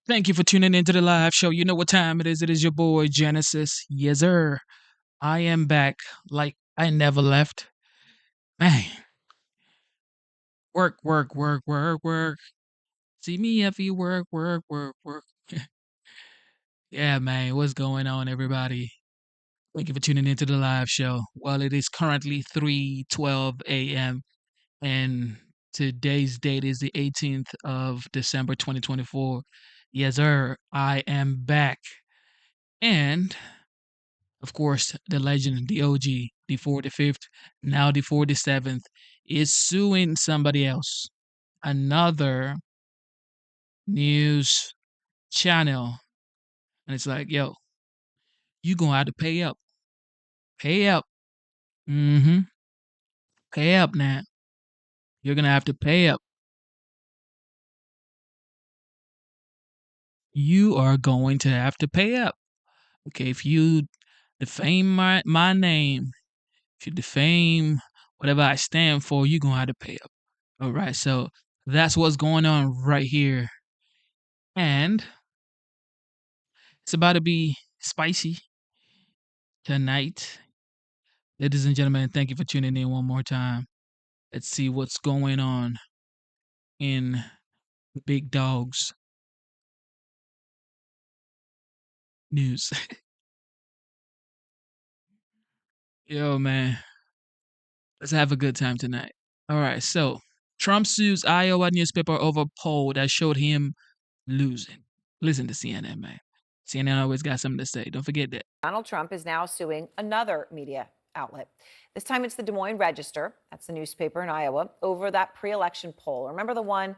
Thank you for tuning into the live show. You know what time it is. It is your boy Genesis. Yes, sir. I am back like I never left. Man, work, work, work, work, work. See me if you work, work, work, work. Yeah, man. What's going on, everybody? Thank you for tuning into the live show. Well, it is currently 3:12 a.m. and today's date is the 18th of December 2024. Yes, sir. I am back. And of course, the legend, the OG, the 45th, now the 47th, is suing somebody else, another news channel. And it's like, yo, you gonna have to pay up. Pay up. Mm-hmm. Pay up now. You're gonna have to pay up. You are going to have to pay up. Okay, if you defame my name, if you defame whatever I stand for, you're gonna have to pay up. All right, so that's what's going on right here. And it's about to be spicy tonight. Ladies and gentlemen, thank you for tuning in one more time. Let's see what's going on in Big Dog's news. Yo, man, let's have a good time tonight. All right, so Trump sues Iowa newspaper over poll that showed him losing. Listen to CNN, man. CNN always got something to say. Don't forget that. Donald Trump is now suing another media outlet. This time it's the Des Moines Register, that's the newspaper in Iowa, over that pre-election poll. Remember the one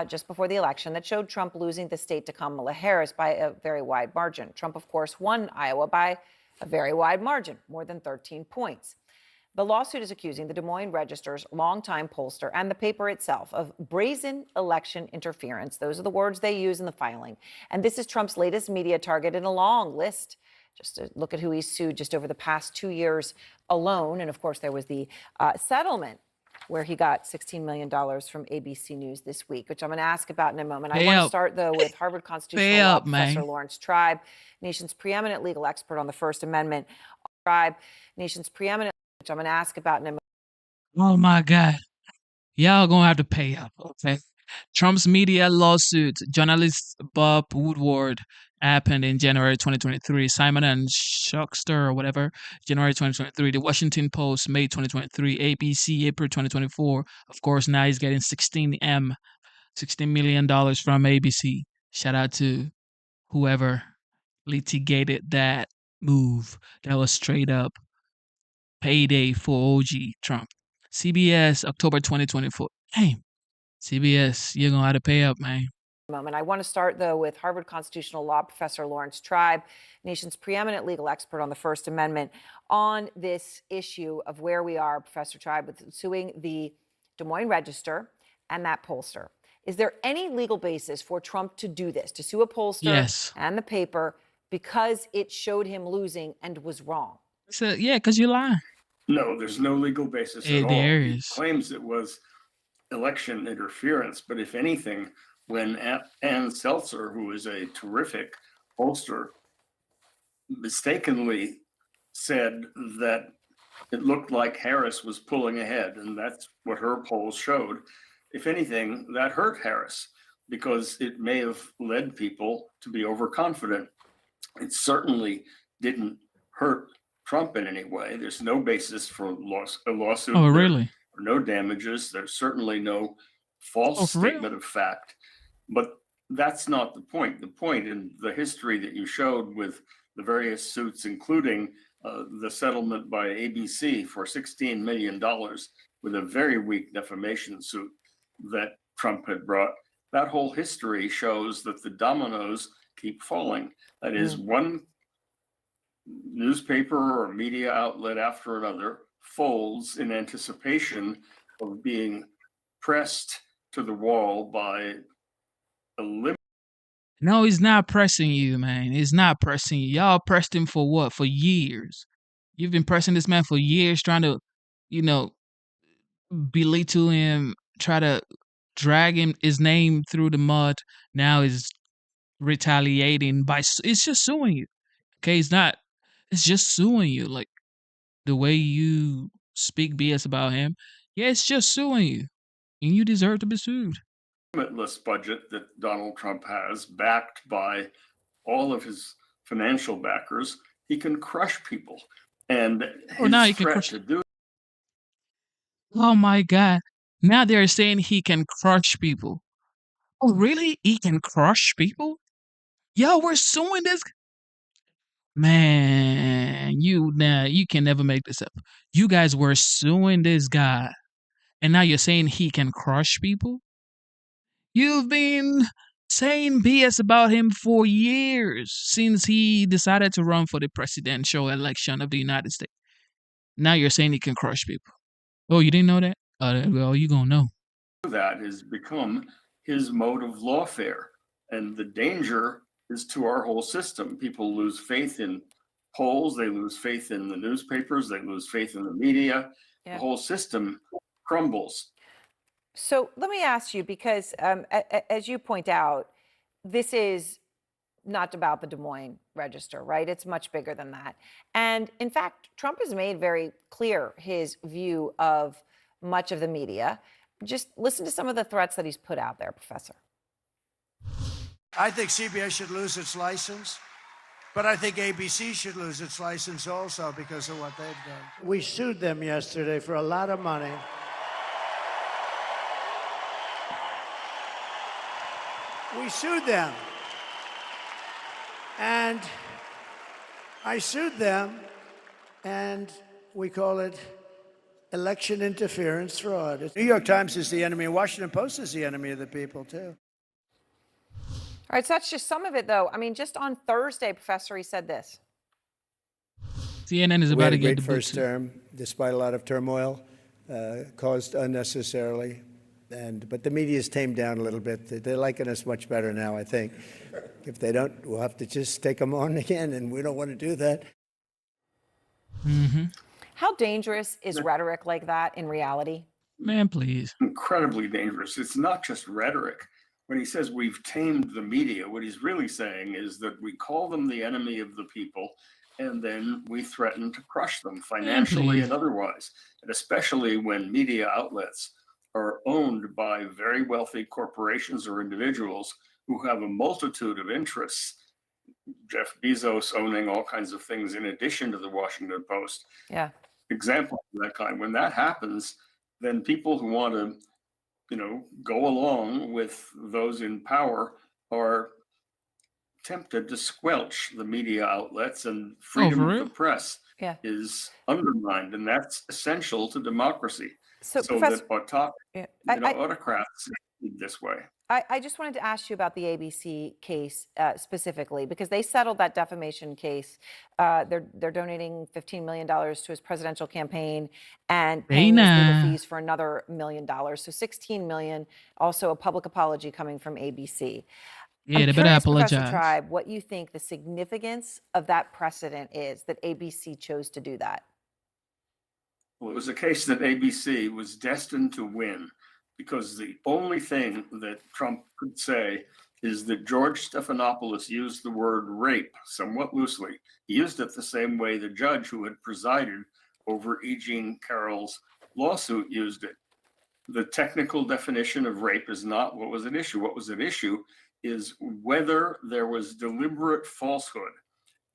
just before the election that showed Trump losing the state to Kamala Harris by a very wide margin. Trump, of course, won Iowa by a very wide margin, more than 13 points. The lawsuit is accusing the Des Moines Register's longtime pollster and the paper itself of brazen election interference. Those are the words they use in the filing. And this is Trump's latest media target in a long list. Just to look at who he's sued just over the past 2 years alone. And of course, there was the settlement where he got $16 million from ABC News this week, which I'm going to ask about in a moment. I Pay want to up. start, though, with Harvard Pay constitutional law up, professor man. Lawrence Tribe, nation's preeminent legal expert on the First Amendment. Tribe, nation's preeminent, which I'm going to ask about in a moment. Oh my God. Y'all gonna have to pay up, okay? Trump's media lawsuit, journalist Bob Woodward, happened in January 2023. Simon and Schuster or whatever, January 2023. The Washington Post, May 2023. ABC, April 2024. Of course, now he's getting $16 million from ABC. Shout out to whoever litigated that move. That was straight up payday for OG Trump. CBS, October 2024. Damn. CBS, you're gonna have to pay up, man. I want to start, though, with Harvard constitutional law professor Lawrence Tribe, nation's preeminent legal expert on the First Amendment, on this issue of where we are, Professor Tribe, with suing the Des Moines Register and that pollster. Is there any legal basis for Trump to do this, to sue a pollster Yes. and the paper because it showed him losing and was wrong? So yeah, because you're lying. No, there's no legal basis at all. There He is. claims it was election interference, but if anything, when Ann Seltzer, who is a terrific pollster, mistakenly said that it looked like Harris was pulling ahead, and that's what her polls showed. If anything, that hurt Harris because it may have led people to be overconfident. It certainly didn't hurt Trump in any way. There's no basis for a lawsuit. Oh, really? There are no damages. There's certainly no false For real? statement of fact. But that's not the point. The point in the history that you showed with the various suits, including the settlement by ABC for $16 million with a very weak defamation suit that Trump had brought, that whole history shows that the dominoes keep falling. That is, one newspaper or media outlet after another folds in anticipation of being pressed to the wall by a limit. No, he's not pressing you, man. He's not pressing you. Y'all pressed him for what? For years. You've been pressing this man for years, trying to, you know, belittle him, try to drag him his name through the mud. Now is retaliating it's just suing you. Okay, it's just suing you. Like the way you speak BS about him, yeah, it's just suing you. And you deserve to be sued. Limitless budget that Donald Trump has, backed by all of his financial backers, he can crush people. And Oh, now his he can threat crush. to do Oh my God. Now they're saying he can crush people. Oh, really? He can crush people? Yo, we're suing this. Man, you can never make this up. You guys were suing this guy, and now you're saying he can crush people? You've been saying BS about him for years since he decided to run for the presidential election of the United States. Now you're saying he can crush people. Oh, you didn't know that? Well, you gonna know. that has become his mode of lawfare. And the danger is to our whole system. People lose faith in polls, they lose faith in the newspapers, they lose faith in the media. Yeah. The whole system crumbles. So let me ask you, because as you point out, this is not about the Des Moines Register, right? It's much bigger than that. And in fact, Trump has made very clear his view of much of the media. Just listen to some of the threats that he's put out there, Professor. I think CBS should lose its license, but I think ABC should lose its license also because of what they've done. We sued them yesterday for a lot of money. We sued them. And I sued them, and we call it election interference fraud. New York Times is the enemy. Washington Post is the enemy of the people, too. All right, so that's just some of it, though. I mean, just on Thursday, Professor, he said this. CNN is We about had to a get great the boot first suit. term, despite a lot of turmoil caused unnecessarily. But the media's tamed down a little bit. They're liking us much better now, I think. If they don't, we'll have to just take them on again, and we don't want to do that. Mm-hmm. How dangerous is rhetoric like that in reality? Man, please. Incredibly dangerous. It's not just rhetoric. When he says we've tamed the media, what he's really saying is that we call them the enemy of the people, and then we threaten to crush them financially please. and otherwise. And especially when media outlets are owned by very wealthy corporations or individuals who have a multitude of interests. Jeff Bezos owning all kinds of things in addition to the Washington Post. Yeah. Example of that kind. When that happens, then people who want to, go along with those in power are tempted to squelch the media outlets, and freedom for of real? the press Yeah. is undermined, and that's essential to democracy. So, So Professor, that yeah, autocrats lead this way. I just wanted to ask you about the ABC case specifically, because they settled that defamation case. They're donating $15 million to his presidential campaign and paying his legal nah. fees for another $1 million. So $16 million, also a public apology coming from ABC. Yeah, I'm they better curious, Professor apologize. Tribe, what you think the significance of that precedent is that ABC chose to do that. Well, it was a case that ABC was destined to win, because the only thing that Trump could say is that George Stephanopoulos used the word rape somewhat loosely. He used it the same way the judge who had presided over E. Jean Carroll's lawsuit used it. The technical definition of rape is not what was at issue. What was at issue is whether there was deliberate falsehood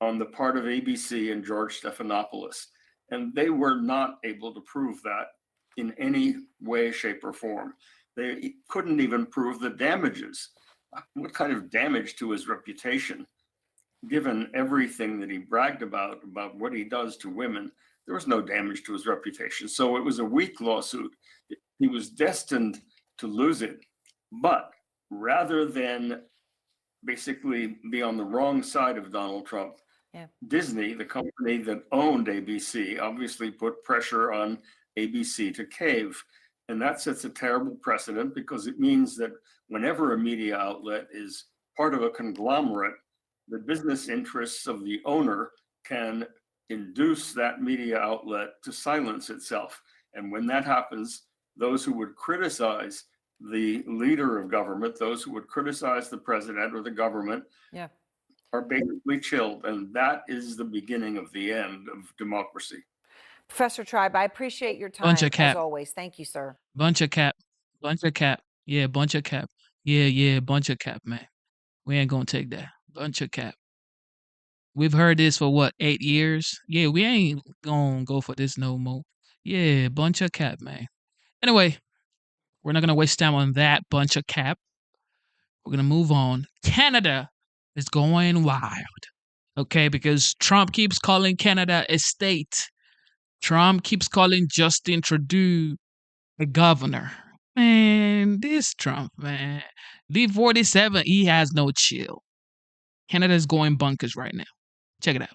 on the part of ABC and George Stephanopoulos. And they were not able to prove that in any way, shape, or form. They couldn't even prove the damages. What kind of damage to his reputation, given everything that he bragged about what he does to women? There was no damage to his reputation. So it was a weak lawsuit. He was destined to lose it. But rather than basically be on the wrong side of Donald Trump, Disney, the company that owned ABC, obviously put pressure on ABC to cave. And that sets a terrible precedent, because it means that whenever a media outlet is part of a conglomerate, the business interests of the owner can induce that media outlet to silence itself. And when that happens, those who would criticize the leader of government, those who would criticize the president or the government, Yeah. are basically chilled. And that is the beginning of the end of democracy. Professor Tribe, I appreciate your Bunch of time as cap. always. Thank you, sir. Bunch of cap. Bunch of cap. Yeah, bunch of cap. Yeah, bunch of cap, man. We ain't gonna take that. Bunch of cap. We've heard this for what, 8 years? Yeah, we ain't gonna go for this no more. Yeah, bunch of cap, man. Anyway, we're not gonna waste time on that bunch of cap. We're gonna move on. Canada is going wild. Okay, because Trump keeps calling Canada a state. Trump keeps calling Justin Trudeau a governor. Man, this Trump, man. D47, he has no chill. Canada's going bunkers right now. Check it out.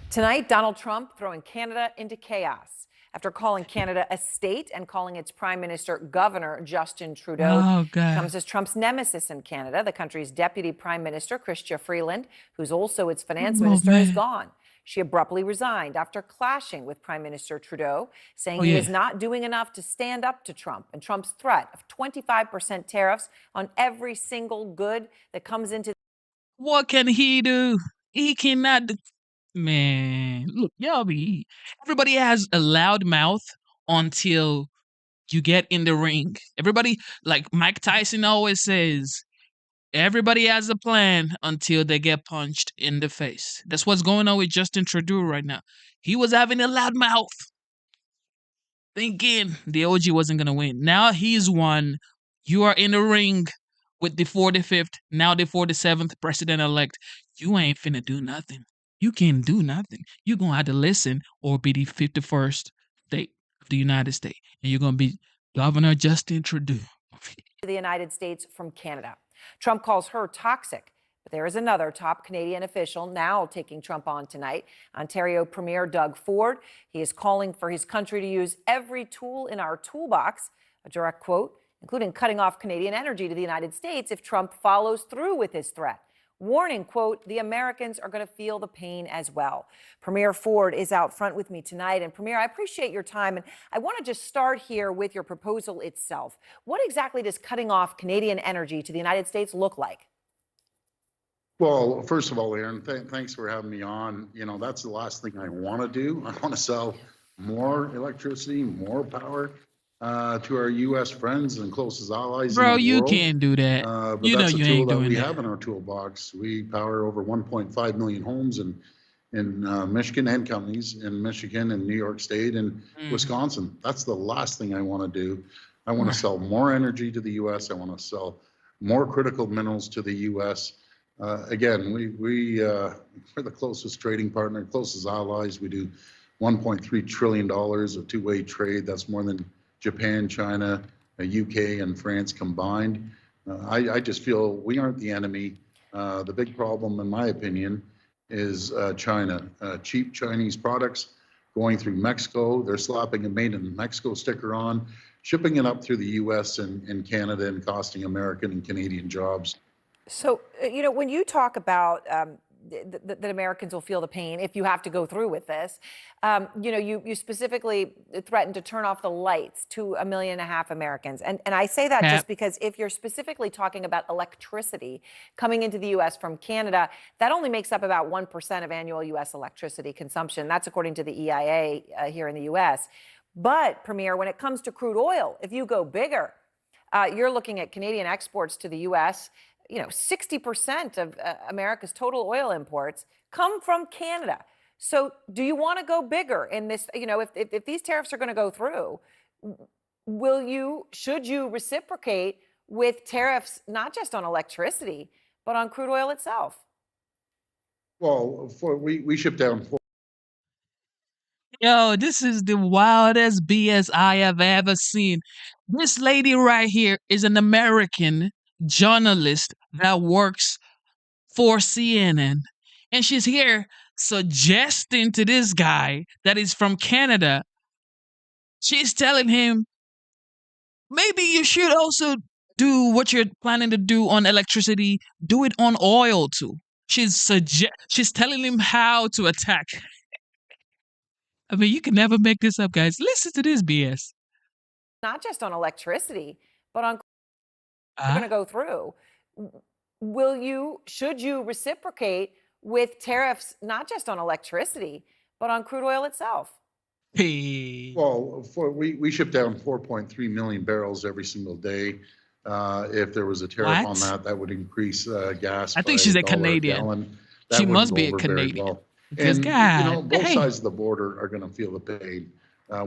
Tonight, Donald Trump throwing Canada into chaos after calling Canada a state and calling its prime minister Governor Justin Trudeau. Oh, God. Comes as Trump's nemesis in Canada. The country's deputy prime minister, Chrystia Freeland, who's also its finance minister, is man. gone. She abruptly resigned after clashing with Prime Minister Trudeau, saying Oh, he yeah. is not doing enough to stand up to Trump and Trump's threat of 25% tariffs on every single good that comes into. What can he do? He cannot do. Man, look, everybody has a loud mouth until you get in the ring. Everybody, like Mike Tyson always says, everybody has a plan until they get punched in the face. That's what's going on with Justin Trudeau right now. He was having a loud mouth, thinking the OG wasn't going to win. Now he's won. You are in the ring with the 45th, now the 47th president-elect. You ain't finna do nothing. You can't do nothing. You're going to have to listen or be the 51st state of the United States. And you're going to be Governor Justin Trudeau. The United States from Canada. Trump calls her toxic. But there is another top Canadian official now taking Trump on tonight, Ontario Premier Doug Ford. He is calling for his country to use every tool in our toolbox, a direct quote, including cutting off Canadian energy to the United States if Trump follows through with his threat. Warning, quote, the Americans are going to feel the pain as well. Premier Ford is out front with me tonight. And Premier, I appreciate your time. And I want to just start here with your proposal itself. What exactly does cutting off Canadian energy to the United States look like? Well, first of all, Aaron, thanks for having me on. You know, that's the last thing I want to do. I want to sell more electricity, more power to our U.S. friends and closest allies Bro, in the you world. can't do that. But You know that's a you tool ain't that doing we that. have in our toolbox. We power over 1.5 million homes in Michigan and counties in Michigan and New York State and Wisconsin. That's the last thing I want to do. I want to sell more energy to the U.S. I want to sell more critical minerals to the U.S. Again, we're the closest trading partner, closest allies. We do $1.3 trillion of two-way trade. That's more than Japan, China, UK, and France combined. I just feel we aren't the enemy. The big problem, in my opinion, is China. Cheap Chinese products going through Mexico. They're slapping a made in Mexico sticker on, shipping it up through the US and Canada and costing American and Canadian jobs. So, when you talk about that Americans will feel the pain if you have to go through with this, you specifically threatened to turn off the lights to 1.5 million Americans. And I say that just because if you're specifically talking about electricity coming into the U.S. from Canada, that only makes up about 1% of annual U.S. electricity consumption. That's according to the EIA here in the U.S. But, Premier, when it comes to crude oil, if you go bigger, you're looking at Canadian exports to the U.S., 60% of America's total oil imports come from Canada. So do you want to go bigger in this? If these tariffs are going to go through, should you reciprocate with tariffs, not just on electricity, but on crude oil itself? Well, we ship down. Yo, this is the wildest BS I have ever seen. This lady right here is an American journalist that works for CNN. And she's here suggesting to this guy that is from Canada, she's telling him, maybe you should also do what you're planning to do on electricity, do it on oil too. She's telling him how to attack. I mean, you can never make this up, guys. Listen to this BS. not just on electricity, but on Uh, going to go through. Should you reciprocate with tariffs, not just on electricity, but on crude oil itself? hey, Well, we ship down 4.3 million barrels every single day. If there was a tariff on what? that would increase gas I by think she's a $1 a Canadian. gallon. She That wouldn't must go be a over very Canadian. well. Because And, God, both dang. sides of the border are going to feel the pain.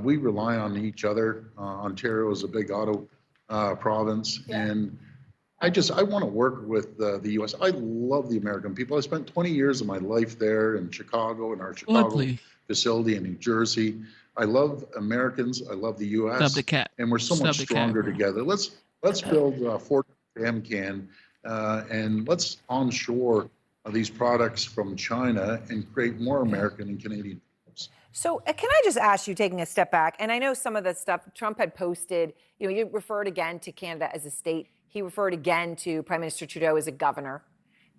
We rely on each other. Ontario is a big auto province. Yeah. And I want to work with the U.S. I love the American people. I spent 20 years of my life there in Chicago, in our Chicago Goodly. facility in New Jersey. I love Americans. I love the Sub U.S. the cat. And we're so Sub much the cat, stronger bro. together. Let's build Fort MCAN and let's onshore these products from China and create more American and Canadian jobs. So can I just ask you, taking a step back, and I know some of the stuff Trump had posted, you referred again to Canada as a state. He referred again to Prime Minister Trudeau as a governor.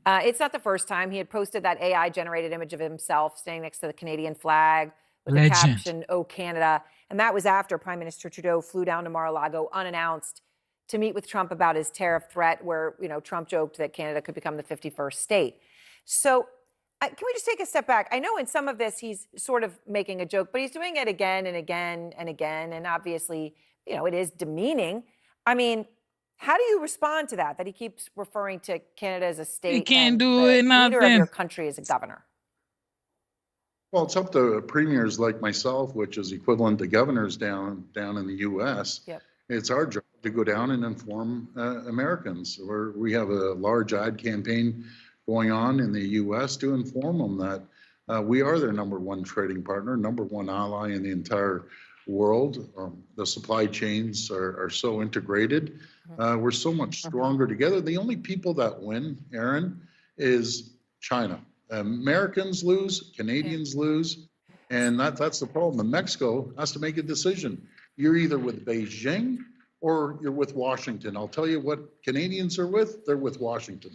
It's not the first time. He had posted that AI-generated image of himself standing next to the Canadian flag with the Legend. caption, "Oh, Canada." And that was after Prime Minister Trudeau flew down to Mar-a-Lago unannounced to meet with Trump about his tariff threat, where Trump joked that Canada could become the 51st state. So can we just take a step back? I know in some of this he's sort of making a joke, but he's doing it again and again and again. And obviously, it is demeaning. I mean, how do you respond to that he keeps referring to Canada as a state You can't and do the it, leader of nothing. your country as a governor? Well, it's up to premiers like myself, which is equivalent to governors down in the U.S. Yep. It's our job to go down and inform Americans. We have a large ad campaign going on in the U.S. to inform them that we are their number one trading partner, number one ally in the entire world. The supply chains are so integrated. We're so much stronger together. The only people that win, Aaron, is China. Americans lose, Canadians lose, and that's the problem. And Mexico has to make a decision. You're either with Beijing or you're with Washington. I'll tell you what Canadians are with. They're with Washington.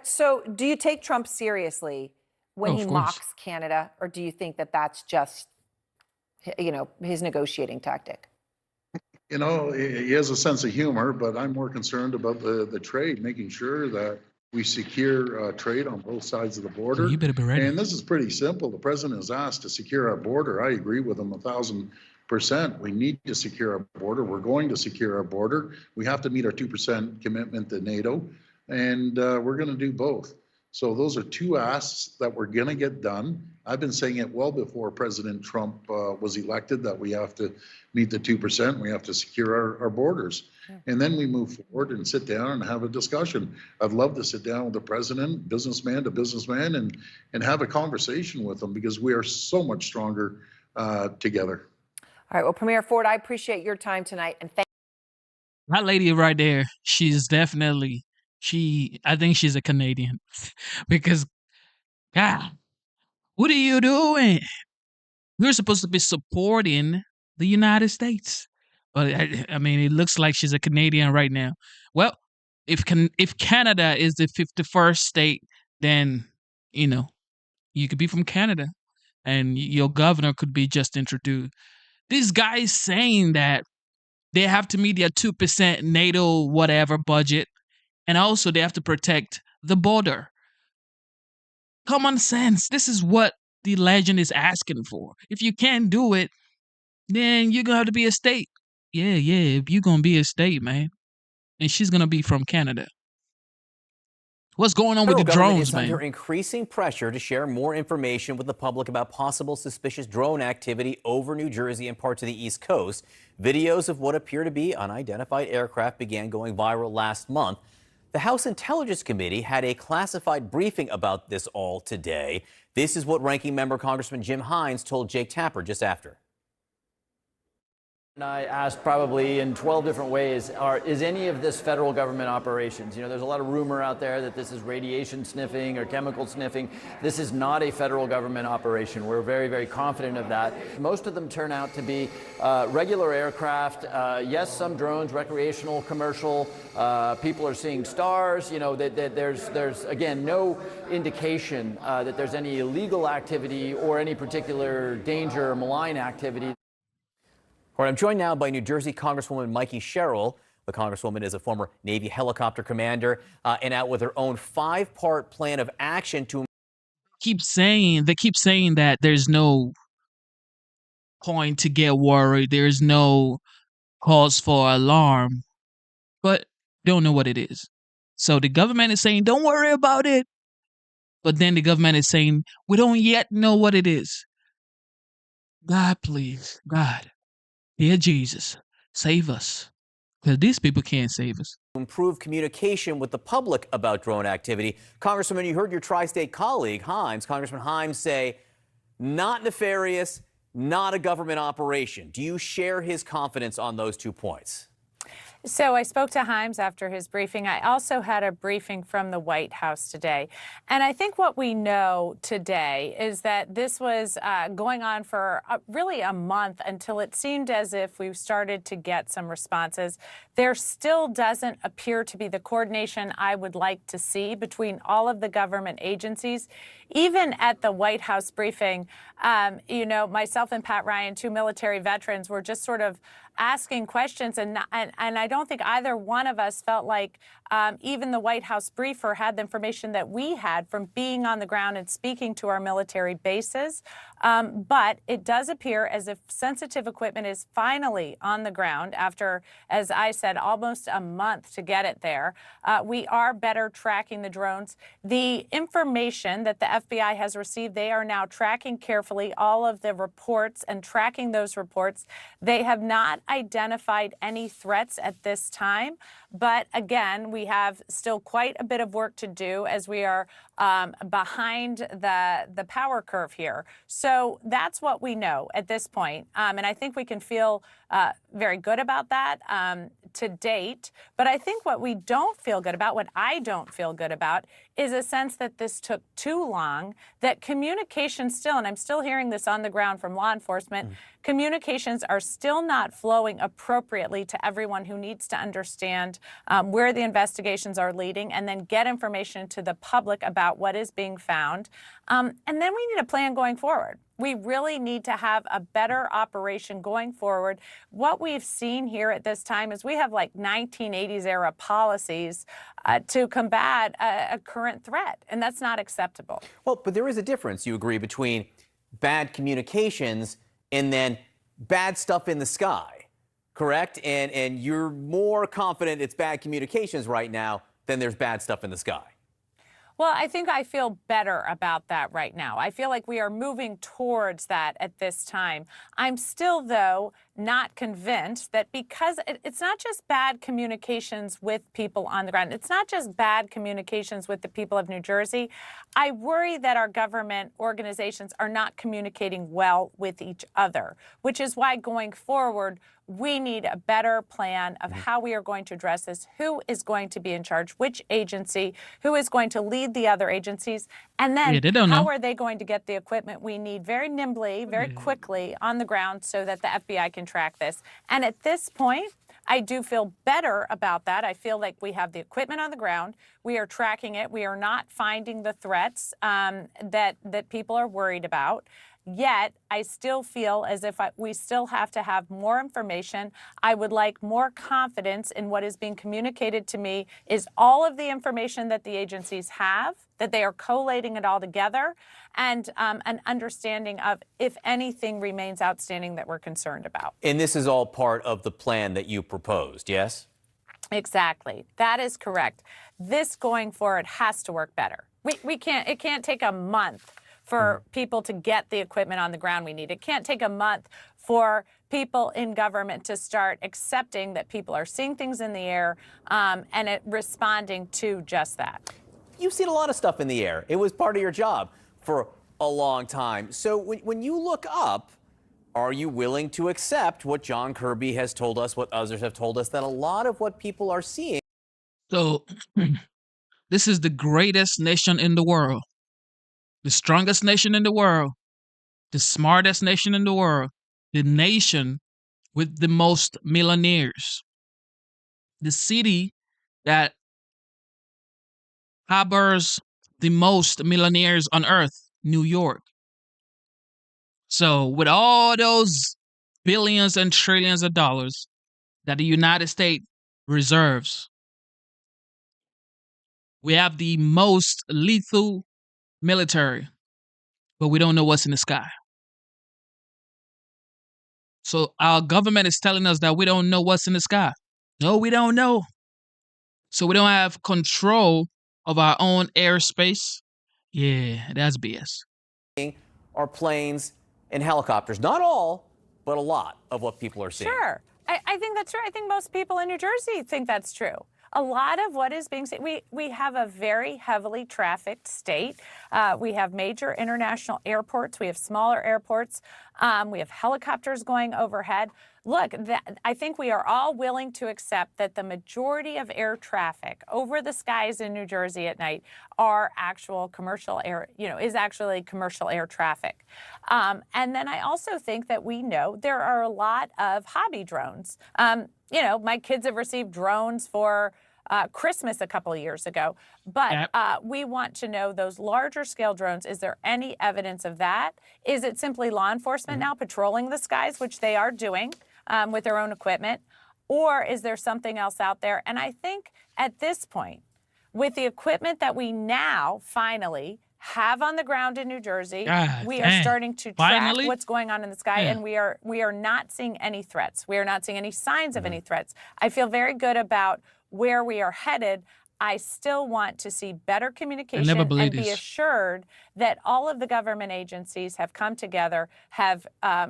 So do you take Trump seriously when he Of course. mocks Canada, or do you think that that's just, his negotiating tactic? He has a sense of humor, but I'm more concerned about the trade, making sure that we secure trade on both sides of the border. You better be ready. And this is pretty simple. The president has asked to secure our border. I agree with him 1,000%. We need to secure our border. We're going to secure our border. We have to meet our 2% commitment to NATO, and we're going to do both. So those are two asks that we're going to get done. I've been saying it well before President Trump was elected, that we have to meet the 2%. We have to secure our borders. And then we move forward and sit down and have a discussion. I'd love to sit down with the president, businessman to businessman, and have a conversation with them, because we are so much stronger together. All right. Well, Premier Ford, I appreciate your time tonight, and thank That lady right there, she's definitely, I think she's a Canadian. Because, God, what are you doing? You're supposed to be supporting the United States. But, I mean, it looks like she's a Canadian right now. Well, if Canada is the 51st state, then, you could be from Canada. And your governor could be Justin Trudeau. This guy is saying that they have to meet their 2% NATO whatever budget, and also they have to protect the border. Common sense. This is what the legend is asking for. If you can't do it, then you're going to have to be a state. Yeah, you're going to be a state, man. And she's going to be from Canada. What's going on with the The federal government drones, is man? under increasing pressure to share more information with the public about possible suspicious drone activity over New Jersey and parts of the East Coast. Videos of what appear to be unidentified aircraft began going viral last month. The House Intelligence Committee had a classified briefing about this all today. This is what Ranking Member Congressman Jim Hines told Jake Tapper just after. And I asked probably in 12 different ways, is any of this federal government operations? There's a lot of rumor out there that this is radiation sniffing or chemical sniffing. This is not a federal government operation. We're very, very confident of that. Most of them turn out to be regular aircraft. Yes, some drones, recreational, commercial. People are seeing stars. There's again, no indication that there's any illegal activity or any particular danger or malign activity. All right, I'm joined now by New Jersey Congresswoman Mikey Sherrill. The Congresswoman is a former Navy helicopter commander and out with her own 5-part plan of action to They keep saying that there's no point to get worried. There's no cause for alarm, but don't know what it is. So the government is saying, don't worry about it. But then the government is saying, we don't yet know what it is. God, please, God, dear Jesus, save us. Because these people can't save us. improve communication with the public about drone activity. Congresswoman, you heard your tri-state colleague, Congressman Himes, say, not nefarious, not a government operation. Do you share his confidence on those 2 points? So I spoke to Himes after his briefing. I also had a briefing from the White House today. And I think what we know today is that this was going on for really a month until it seemed as if we started to get some responses. There still doesn't appear to be the coordination I would like to see between all of the government agencies. Even at the White House briefing, myself and Pat Ryan, 2 military veterans, were just sort of asking questions, and I don't think either one of us felt like even the White House briefer had the information that we had from being on the ground and speaking to our military bases. But it does appear as if sensitive equipment is finally on the ground after, as I said, almost a month to get it there. We are better tracking the drones. The information that the FBI has received, they are now tracking carefully all of the reports and tracking those reports. They have not identified any threats at this time. But again, we have still quite a bit of work to do as we are behind the power curve here. So that's what we know at this point. And I think we can feel very good about that to date. But I think what we don't feel good about, what I don't feel good about, is a sense that this took too long, that communication still, and I'm still hearing this on the ground from law enforcement, communications are still not flowing appropriately to everyone who needs to understand where the investigations are leading and then get information to the public about what is being found. And then we need a plan going forward. We really need to have a better operation going forward. What we've seen here at this time is we have like 1980s era policies to combat a current threat, and that's not acceptable. Well, but there is a difference, you agree, between bad communications and then bad stuff in the sky, correct? And you're more confident it's bad communications right now than there's bad stuff in the sky. Well, I think I feel better about that right now. I feel like we are moving towards that at this time. I'm still, though, not convinced that because it's not just bad communications with people on the ground. It's not just bad communications with the people of New Jersey. I worry that our government organizations are not communicating well with each other, which is why going forward, we need a better plan of how we are going to address this, who is going to be in charge, which agency, who is going to lead the other agencies, and then how are they going to get the equipment we need very nimbly, very quickly on the ground so that the FBI can track this. And at this point, I do feel better about that. I feel like we have the equipment on the ground. We are tracking it. We are not finding the threats that people are worried about. Yet, I still feel as if we still have to have more information. I would like more confidence in what is being communicated to me is all of the information that the agencies have, that they are collating it all together, and an understanding of if anything remains outstanding that we're concerned about. And this is all part of the plan that you proposed, yes? Exactly. That is correct. This going forward has to work better. It can't take a month for people to get the equipment on the ground we need. It can't take a month for people in government to start accepting that people are seeing things in the air and responding to just that. You've seen a lot of stuff in the air. It was part of your job for a long time. So when you look up, are you willing to accept what John Kirby has told us, what others have told us, that a lot of what people are seeing? So this is the greatest nation in the world. The strongest nation in the world, the smartest nation in the world, the nation with the most millionaires, the city that harbors the most millionaires on earth, New York. So with all those billions and trillions of dollars that the United States reserves. We have the most lethal military, but we don't know what's in the sky. So our government is telling us that we don't know what's in the sky. No, we don't know. So we don't have control of our own airspace. Yeah, that's BS. Are planes and helicopters. Not all, but a lot of what people are seeing. Sure. I think that's true. I think most people in New Jersey think that's true. A lot of what is being seen, we have a very heavily trafficked state. We have major international airports. We have smaller airports. We have helicopters going overhead. Look, I think we are all willing to accept that the majority of air traffic over the skies in New Jersey at night are actual commercial air, is actually commercial air traffic. And then I also think that we know there are a lot of hobby drones. My kids have received drones for Christmas a couple of years ago. But we want to know those larger scale drones. Is there any evidence of that? Is it simply law enforcement now patrolling the skies, which they are doing with their own equipment? Or is there something else out there? And I think at this point, with the equipment that we now finally have on the ground in New Jersey, we are starting to track what's going on in the sky, and we are not seeing any threats. We are not seeing any signs of any threats. I feel very good about where we are headed. I still want to see better communication and be assured that all of the government agencies have come together, have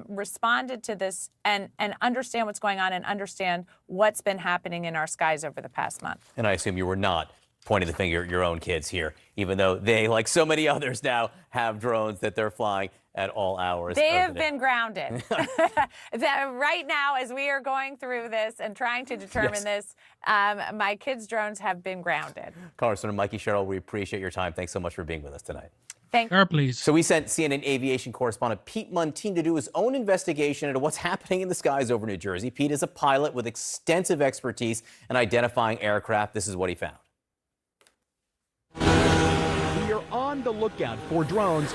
responded to this, and understand what's going on and understand what's been happening in our skies over the past month. And I assume you were not pointing the finger at your own kids here, even though they, like so many others now, have drones that they're flying at all hours. They have been grounded. Right now, as we are going through this and trying to determine this, my kids' drones have been grounded. Congressman Mikey Sherrill, we appreciate your time. Thanks so much for being with us tonight. Thank you. Please. So we sent CNN aviation correspondent Pete Muntean to do his own investigation into what's happening in the skies over New Jersey. Pete is a pilot with extensive expertise in identifying aircraft. This is what he found. We are on the lookout for drones.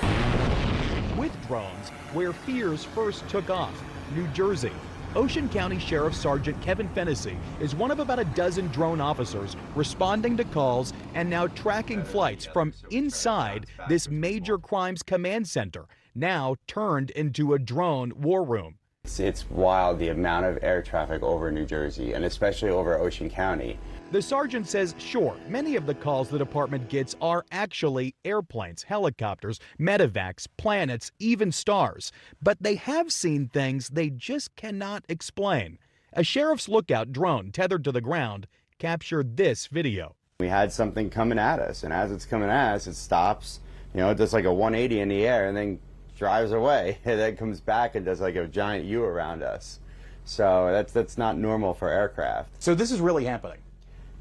With drones, where fears first took off, New Jersey. Ocean County Sheriff Sergeant Kevin Fennessy is one of about a dozen drone officers responding to calls and now tracking flights from inside this major crimes command center, now turned into a drone war room. It's wild the amount of air traffic over New Jersey, and especially over Ocean County. The sergeant says, sure, many of the calls the department gets are actually airplanes, helicopters, medevacs, planets, even stars. But they have seen things they just cannot explain. A sheriff's lookout drone tethered to the ground captured this video. We had something coming at us, and as it's coming at us, it stops, it does like a 180 in the air and then drives away, and then comes back and does like a giant U around us. So that's not normal for aircraft. So this is really happening?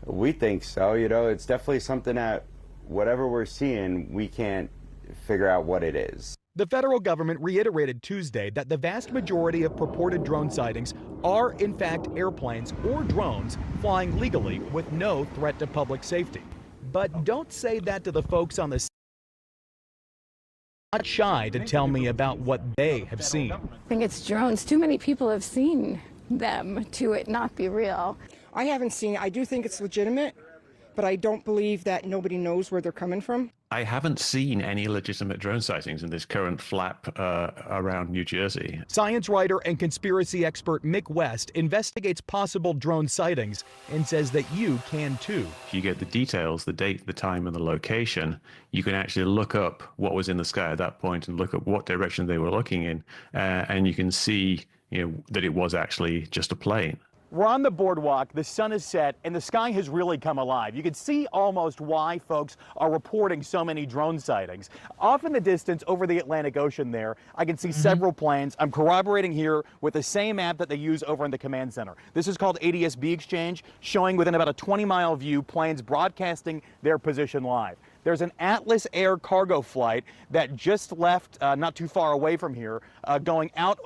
We think so. It's definitely something that whatever we're seeing, we can't figure out what it is. The federal government reiterated Tuesday that the vast majority of purported drone sightings are in fact airplanes or drones flying legally with no threat to public safety. But don't say that to the folks on the not shy to tell me about what they have seen. I think it's drones. Too many people have seen them to it not be real. I haven't seen it. I do think it's legitimate, but I don't believe that nobody knows where they're coming from. I haven't seen any legitimate drone sightings in this current flap around New Jersey. Science writer and conspiracy expert Mick West investigates possible drone sightings and says that you can too. If you get the details, the date, the time, and the location, you can actually look up what was in the sky at that point and look at what direction they were looking in, and you can see that it was actually just a plane. We're on the boardwalk, the sun is set, and the sky has really come alive. You can see almost why folks are reporting so many drone sightings. Off in the distance over the Atlantic Ocean there, I can see several planes. I'm corroborating here with the same app that they use over in the command center. This is called ADS-B Exchange, showing within about a 20-mile view planes broadcasting their position live. There's an Atlas Air cargo flight that just left not too far away from here, going out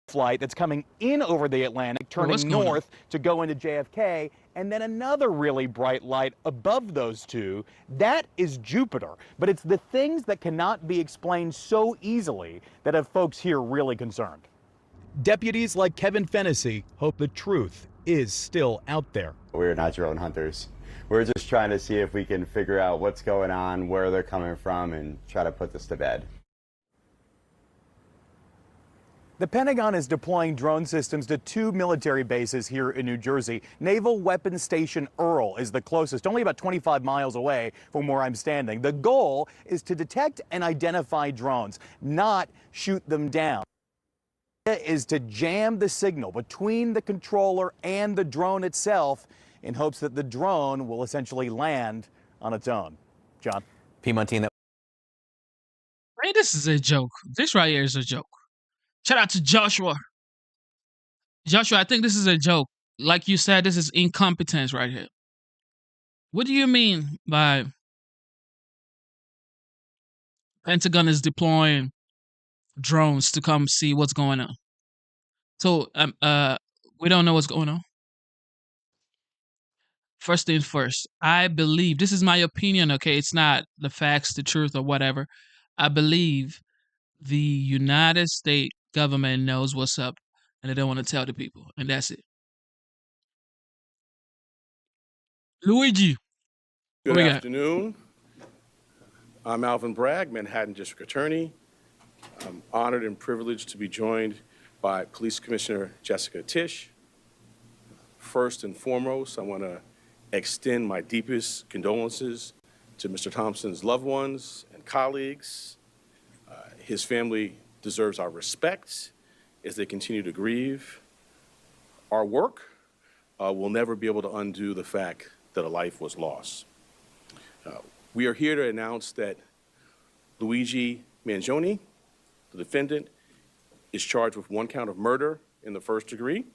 flight that's coming in over the Atlantic, turning north to go into JFK, and then another really bright light above those two. That is Jupiter. But it's the things that cannot be explained so easily that have folks here really concerned. Deputies like Kevin Fennessy hope the truth is still out there. We're not drone hunters. We're just trying to see if we can figure out what's going on, where they're coming from, and try to put this to bed. The Pentagon is deploying drone systems to 2 military bases here in New Jersey. Naval Weapons Station Earl is the closest, only about 25 miles away from where I'm standing. The goal is to detect and identify drones, not shoot them down. The idea is to jam the signal between the controller and the drone itself in hopes that the drone will essentially land on its own. John? Piedmontine, Hey, this is a joke. This right here is a joke. Shout out to Joshua. Joshua, I think this is a joke. Like you said, this is incompetence right here. What do you mean by Pentagon is deploying drones to come see what's going on? So, we don't know what's going on. First things first, I believe, this is my opinion, okay? It's not the facts, the truth, or whatever. I believe the United States government knows what's up and they don't want to tell the people, and that's it. Luigi. Good afternoon. I'm Alvin Bragg, Manhattan District Attorney. I'm honored and privileged to be joined by Police Commissioner Jessica Tisch. First and foremost, I want to extend my deepest condolences to Mr. Thompson's loved ones and colleagues. His family deserves our respect as they continue to grieve. Our work will never be able to undo the fact that a life was lost. We are here to announce that Luigi Mangione, the defendant, is charged with 1 count of murder in the first degree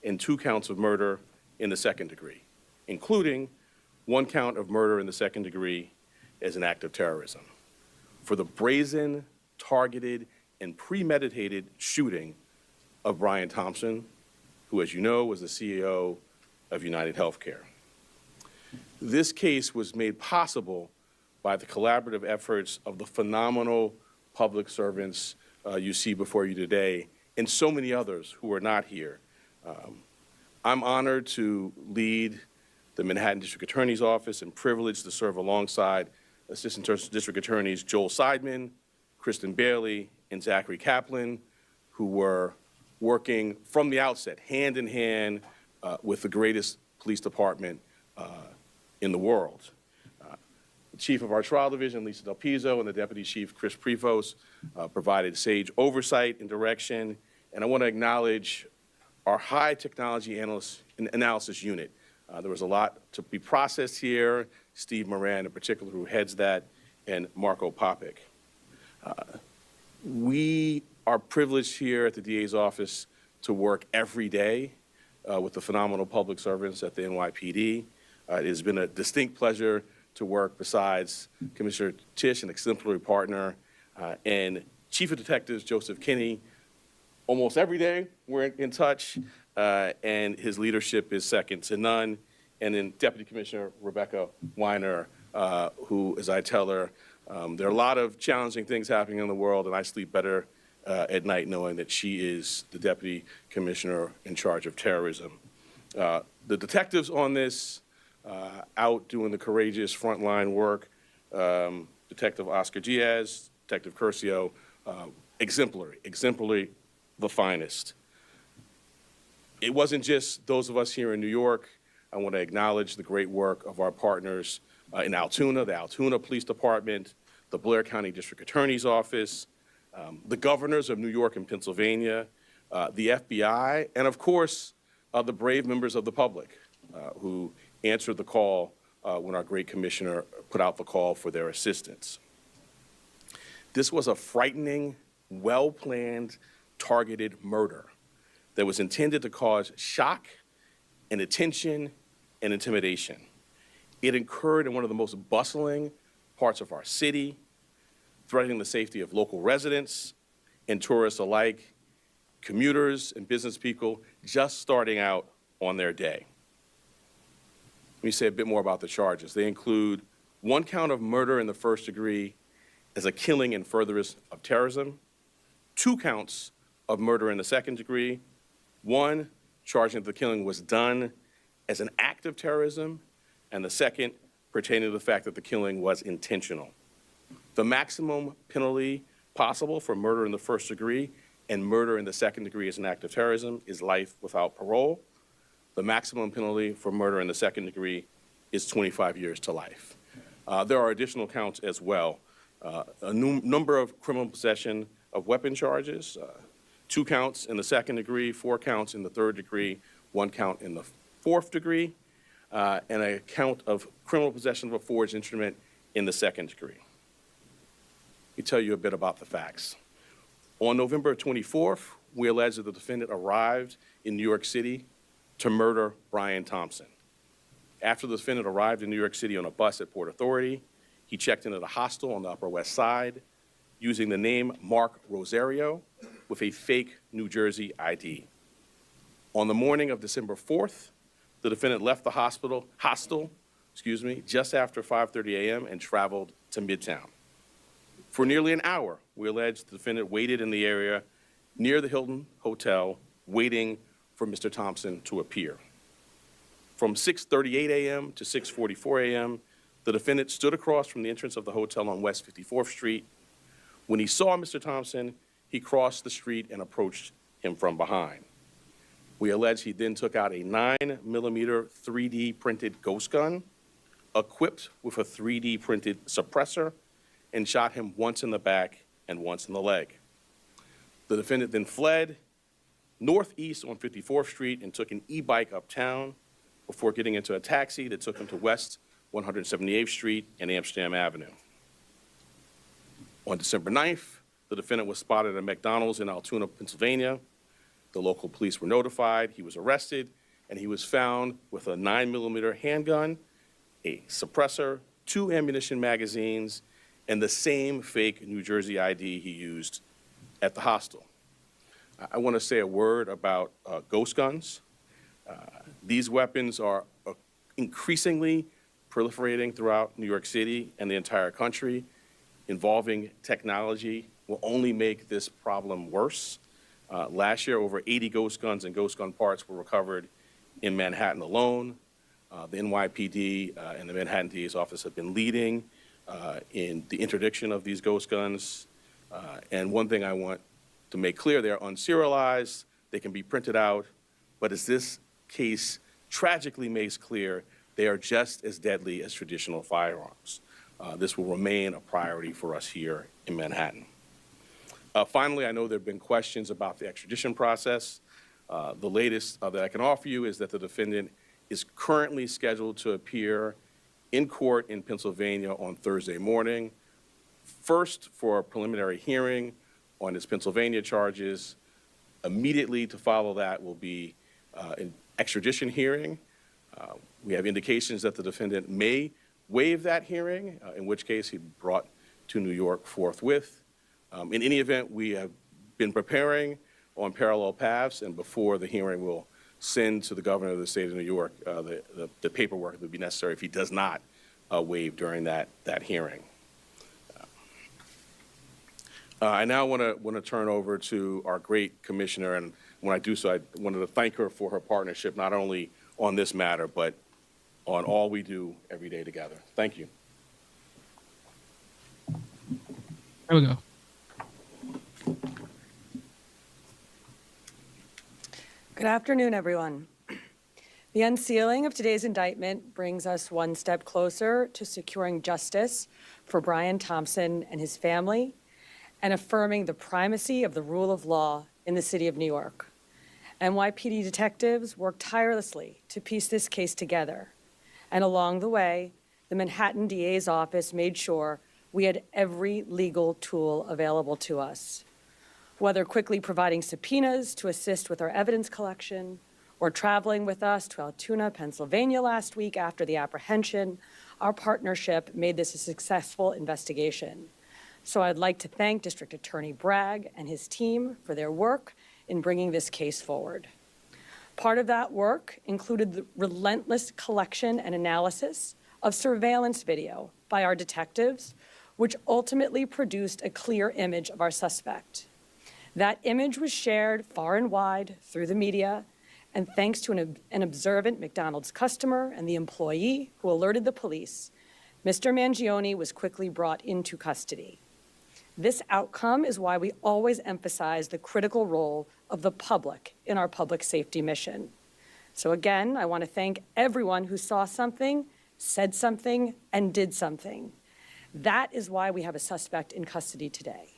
and 2 counts of murder in the second degree, including 1 count of murder in the second degree as an act of terrorism for the brazen, targeted, and premeditated shooting of Brian Thompson, who, as you know, was the CEO of UnitedHealthcare. This case was made possible by the collaborative efforts of the phenomenal public servants you see before you today, and so many others who are not here. I'm honored to lead the Manhattan District Attorney's Office and privileged to serve alongside Assistant District Attorneys Joel Seidman, Kristen Bailey, and Zachary Kaplan, who were working from the outset, hand in hand, with the greatest police department in the world. The chief of our trial division, Lisa Del Pizzo, and the deputy chief, Chris Prevost, provided sage oversight and direction. And I want to acknowledge our high technology analysis unit. There was a lot to be processed here. Steve Moran, in particular, who heads that, and Marco Popic. We are privileged here at the DA's office to work every day with the phenomenal public servants at the NYPD. It has been a distinct pleasure to work besides Commissioner Tisch, an exemplary partner, and Chief of Detectives Joseph Kinney. Almost every day we're in touch, and his leadership is second to none. And then Deputy Commissioner Rebecca Weiner, who, as I tell her, there are a lot of challenging things happening in the world, and I sleep better at night knowing that she is the Deputy Commissioner in charge of terrorism. The detectives on this, out doing the courageous frontline work, Detective Oscar Diaz, Detective Curcio, exemplary, the finest. It wasn't just those of us here in New York. I want to acknowledge the great work of our partners in Altoona, the Altoona Police Department, the Blair County District Attorney's Office, the governors of New York and Pennsylvania, the FBI, and of course, the brave members of the public who answered the call when our great commissioner put out the call for their assistance. This was a frightening, well-planned, targeted murder that was intended to cause shock and attention and intimidation. It occurred in one of the most bustling parts of our city, threatening the safety of local residents and tourists alike, commuters and business people just starting out on their day. Let me say a bit more about the charges. They include 1 count of murder in the first degree as a killing in furtherance of terrorism, 2 counts of murder in the second degree, 1 charging that the killing was done as an act of terrorism, and the second pertaining to the fact that the killing was intentional. The maximum penalty possible for murder in the first degree and murder in the second degree as an act of terrorism is life without parole. The maximum penalty for murder in the second degree is 25 years to life. There are additional counts as well. A number of criminal possession of weapon charges, 2 counts in the second degree, 4 counts in the third degree, 1 count in the fourth degree, and a count of criminal possession of a forged instrument in the second degree. Let me tell you a bit about the facts. On November 24th, we allege that the defendant arrived in New York City to murder Brian Thompson. After the defendant arrived in New York City on a bus at Port Authority, he checked into the hostel on the Upper West Side using the name Mark Rosario with a fake New Jersey ID. On the morning of December 4th, the defendant left the hostel just after 5:30 a.m. and traveled to Midtown. For nearly an hour, we allege the defendant waited in the area near the Hilton Hotel, waiting for Mr. Thompson to appear. From 6:38 a.m. to 6:44 a.m., the defendant stood across from the entrance of the hotel on West 54th Street. When he saw Mr. Thompson, he crossed the street and approached him from behind. We allege he then took out a 9mm 3D printed ghost gun, equipped with a 3D printed suppressor, and shot him once in the back and once in the leg. The defendant then fled northeast on 54th Street and took an e-bike uptown before getting into a taxi that took him to West 178th Street and Amsterdam Avenue. On December 9th, the defendant was spotted at McDonald's in Altoona, Pennsylvania. The local police were notified, he was arrested, and he was found with a 9mm handgun, a suppressor, 2 ammunition magazines, and the same fake New Jersey ID he used at the hostel. I want to say a word about ghost guns. These weapons are increasingly proliferating throughout New York City and the entire country. Involving technology will only make this problem worse. Last year, over 80 ghost guns and ghost gun parts were recovered in Manhattan alone. The NYPD and the Manhattan DA's office have been leading in the interdiction of these ghost guns. And one thing I want to make clear, they're unserialized, they can be printed out, but as this case tragically makes clear, they are just as deadly as traditional firearms. This will remain a priority for us here in Manhattan. Finally, I know there have been questions about the extradition process. The latest that I can offer you is that the defendant is currently scheduled to appear in court in Pennsylvania on Thursday morning, first for a preliminary hearing on his Pennsylvania charges. Immediately to follow that will be an extradition hearing. We have indications that the defendant may waive that hearing, in which case he'd be brought to New York forthwith. In any event, we have been preparing on parallel paths, and before the hearing, we'll send to the governor of the state of New York the paperwork that would be necessary if he does not waive during that hearing. I now want to turn over to our great commissioner, and when I do so, I wanted to thank her for her partnership, not only on this matter, but on all we do every day together. Thank you. There we go. Good afternoon, everyone. The unsealing of today's indictment brings us one step closer to securing justice for Brian Thompson and his family and affirming the primacy of the rule of law in the city of New York. NYPD detectives worked tirelessly to piece this case together. And along the way, the Manhattan DA's office made sure we had every legal tool available to us. Whether quickly providing subpoenas to assist with our evidence collection, or traveling with us to Altoona, Pennsylvania last week after the apprehension, our partnership made this a successful investigation. So I'd like to thank District Attorney Bragg and his team for their work in bringing this case forward. Part of that work included the relentless collection and analysis of surveillance video by our detectives, which ultimately produced a clear image of our suspect. That image was shared far and wide through the media, and thanks to an observant McDonald's customer and the employee who alerted the police, Mr. Mangione was quickly brought into custody. This outcome is why we always emphasize the critical role of the public in our public safety mission. So again, I want to thank everyone who saw something, said something, and did something. That is why we have a suspect in custody today.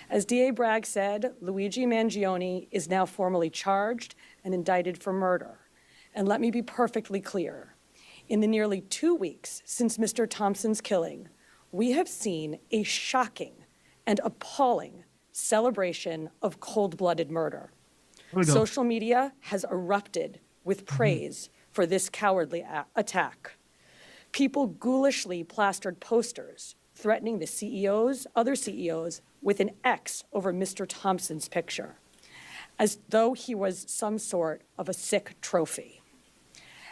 As DA Bragg said, Luigi Mangione is now formally charged and indicted for murder. And let me be perfectly clear. In the nearly 2 weeks since Mr. Thompson's killing, we have seen a shocking and appalling celebration of cold-blooded murder. Social media has erupted with praise for this cowardly attack. People ghoulishly plastered posters threatening the CEOs, other CEOs, with an X over Mr. Thompson's picture, as though he was some sort of a sick trophy.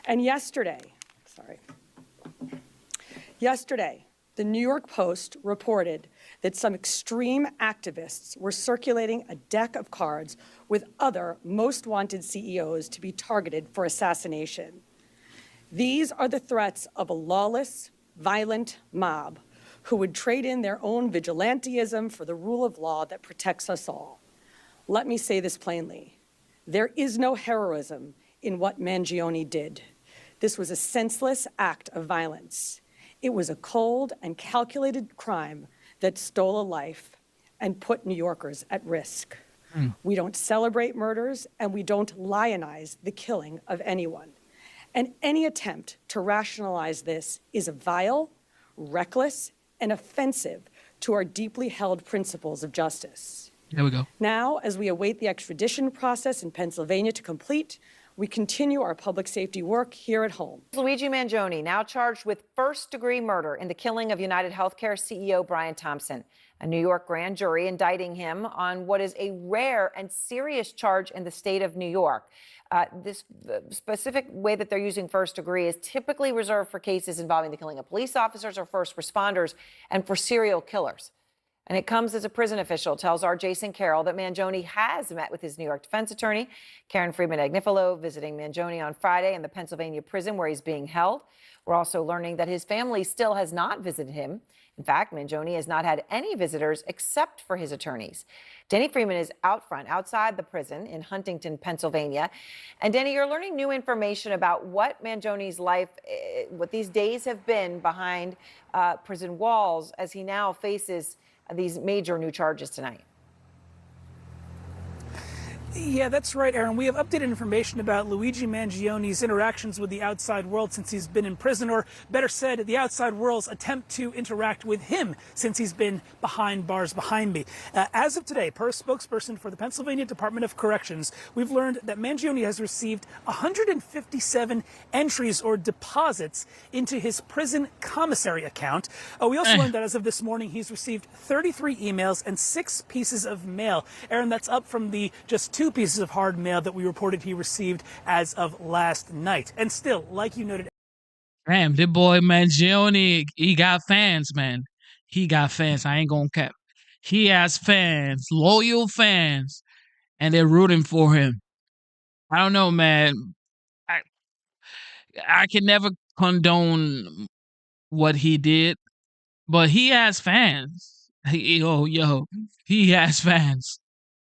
And yesterday, the New York Post reported that some extreme activists were circulating a deck of cards with other most wanted CEOs to be targeted for assassination. These are the threats of a lawless, violent mob who would trade in their own vigilantism for the rule of law that protects us all. Let me say this plainly. There is no heroism in what Mangione did. This was a senseless act of violence. It was a cold and calculated crime that stole a life and put New Yorkers at risk. We don't celebrate murders, and we don't lionize the killing of anyone. And any attempt to rationalize this is vile, reckless, and offensive to our deeply held principles of justice. There we go. Now, as we await the extradition process in Pennsylvania to complete, we continue our public safety work here at home. Luigi Mangione now charged with first-degree murder in the killing of UnitedHealthcare CEO Brian Thompson. A New York grand jury indicting him on what is a rare and serious charge in the state of New York. This specific way that they're using first degree is typically reserved for cases involving the killing of police officers or first responders and for serial killers. And it comes as a prison official tells our Jason Carroll that Mangione has met with his New York defense attorney, Karen Friedman-Agnifilo, visiting Mangione on Friday in the Pennsylvania prison where he's being held. We're also learning that his family still has not visited him. In fact, Mangione has not had any visitors except for his attorneys. Denny Freeman is out front, outside the prison in Huntington, Pennsylvania. And Denny, you're learning new information about what Mangione's life, what these days have been behind prison walls as he now faces these major new charges tonight. Yeah, that's right, Aaron. We have updated information about Luigi Mangione's interactions with the outside world since he's been in prison, or better said, the outside world's attempt to interact with him since he's been behind bars behind me. As of today, per a spokesperson for the Pennsylvania Department of Corrections, we've learned that Mangione has received 157 entries or deposits into his prison commissary account. We also learned that as of this morning, he's received 33 emails and 6 pieces of mail. Aaron, that's up from the just 2 pieces of hard mail that we reported he received as of last night. And still, like you noted... Damn, this boy Mangione, he got fans, man. He got fans. I ain't gonna cap. He has fans, loyal fans, and they're rooting for him. I don't know, man. I can never condone what he did, but he has fans. He has fans.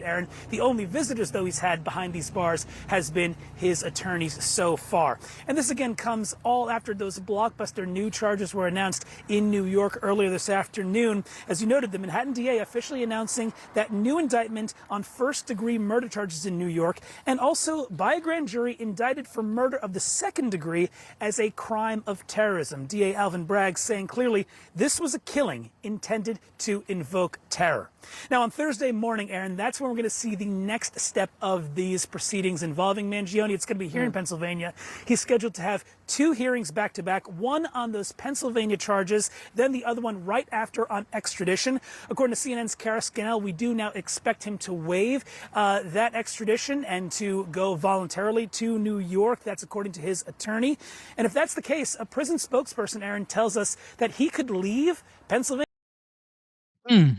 Aaron, the only visitors, though, he's had behind these bars has been his attorneys so far. And this again comes all after those blockbuster new charges were announced in New York earlier this afternoon. As you noted, the Manhattan DA officially announcing that new indictment on first-degree murder charges in New York, and also by a grand jury indicted for murder of the second degree as a crime of terrorism. DA Alvin Bragg saying clearly this was a killing intended to invoke terror. Now, on Thursday morning, Aaron, that's when when we're going to see the next step of these proceedings involving Mangione. It's going to be here in Pennsylvania. He's scheduled to have 2 hearings back to back, one on those Pennsylvania charges, then the other one right after on extradition. According to CNN's Kara Scannell, we do now expect him to waive that extradition and to go voluntarily to New York. That's according to his attorney. And if that's the case, a prison spokesperson, Aaron, tells us that he could leave Pennsylvania.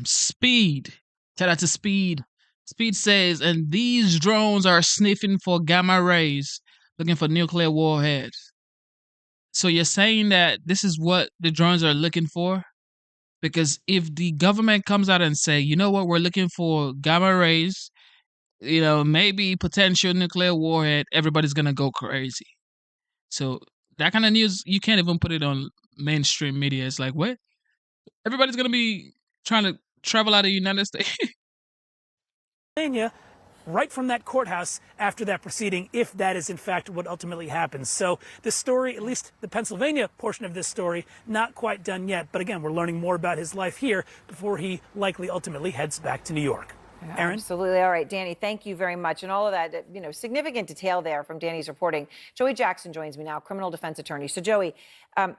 Speed. Shout out to Speed. Speed says, and these drones are sniffing for gamma rays, looking for nuclear warheads. So you're saying that this is what the drones are looking for? Because if the government comes out and say, you know what, we're looking for gamma rays, maybe potential nuclear warhead, everybody's gonna go crazy. So that kind of news, you can't even put it on mainstream media. It's like, what? Everybody's gonna be trying to travel out of the United States. Right from that courthouse after that proceeding, if that is in fact what ultimately happens. So this story, at least the Pennsylvania portion of this story, not quite done yet. But again, we're learning more about his life here before he likely ultimately heads back to New York. Aaron? Absolutely. All right, Danny, thank you very much. And all of that, significant detail there from Danny's reporting. Joey Jackson joins me now, criminal defense attorney. So, Joey,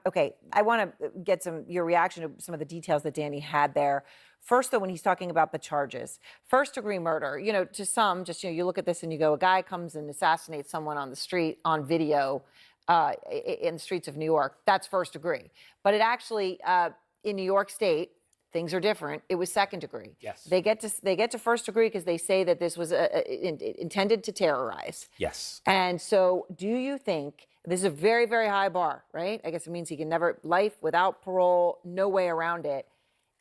okay, I want to get your reaction to some of the details that Danny had there. First, though, when he's talking about the charges, first-degree murder, to some, just, you look at this and you go, a guy comes and assassinates someone on the street on video in the streets of New York. That's first degree. But it actually, in New York State, things are different. It was second degree. Yes. They get to first degree because they say that this was intended to terrorize. Yes. And so do you think this is a very, very high bar, right? I guess it means he can never, life without parole, no way around it.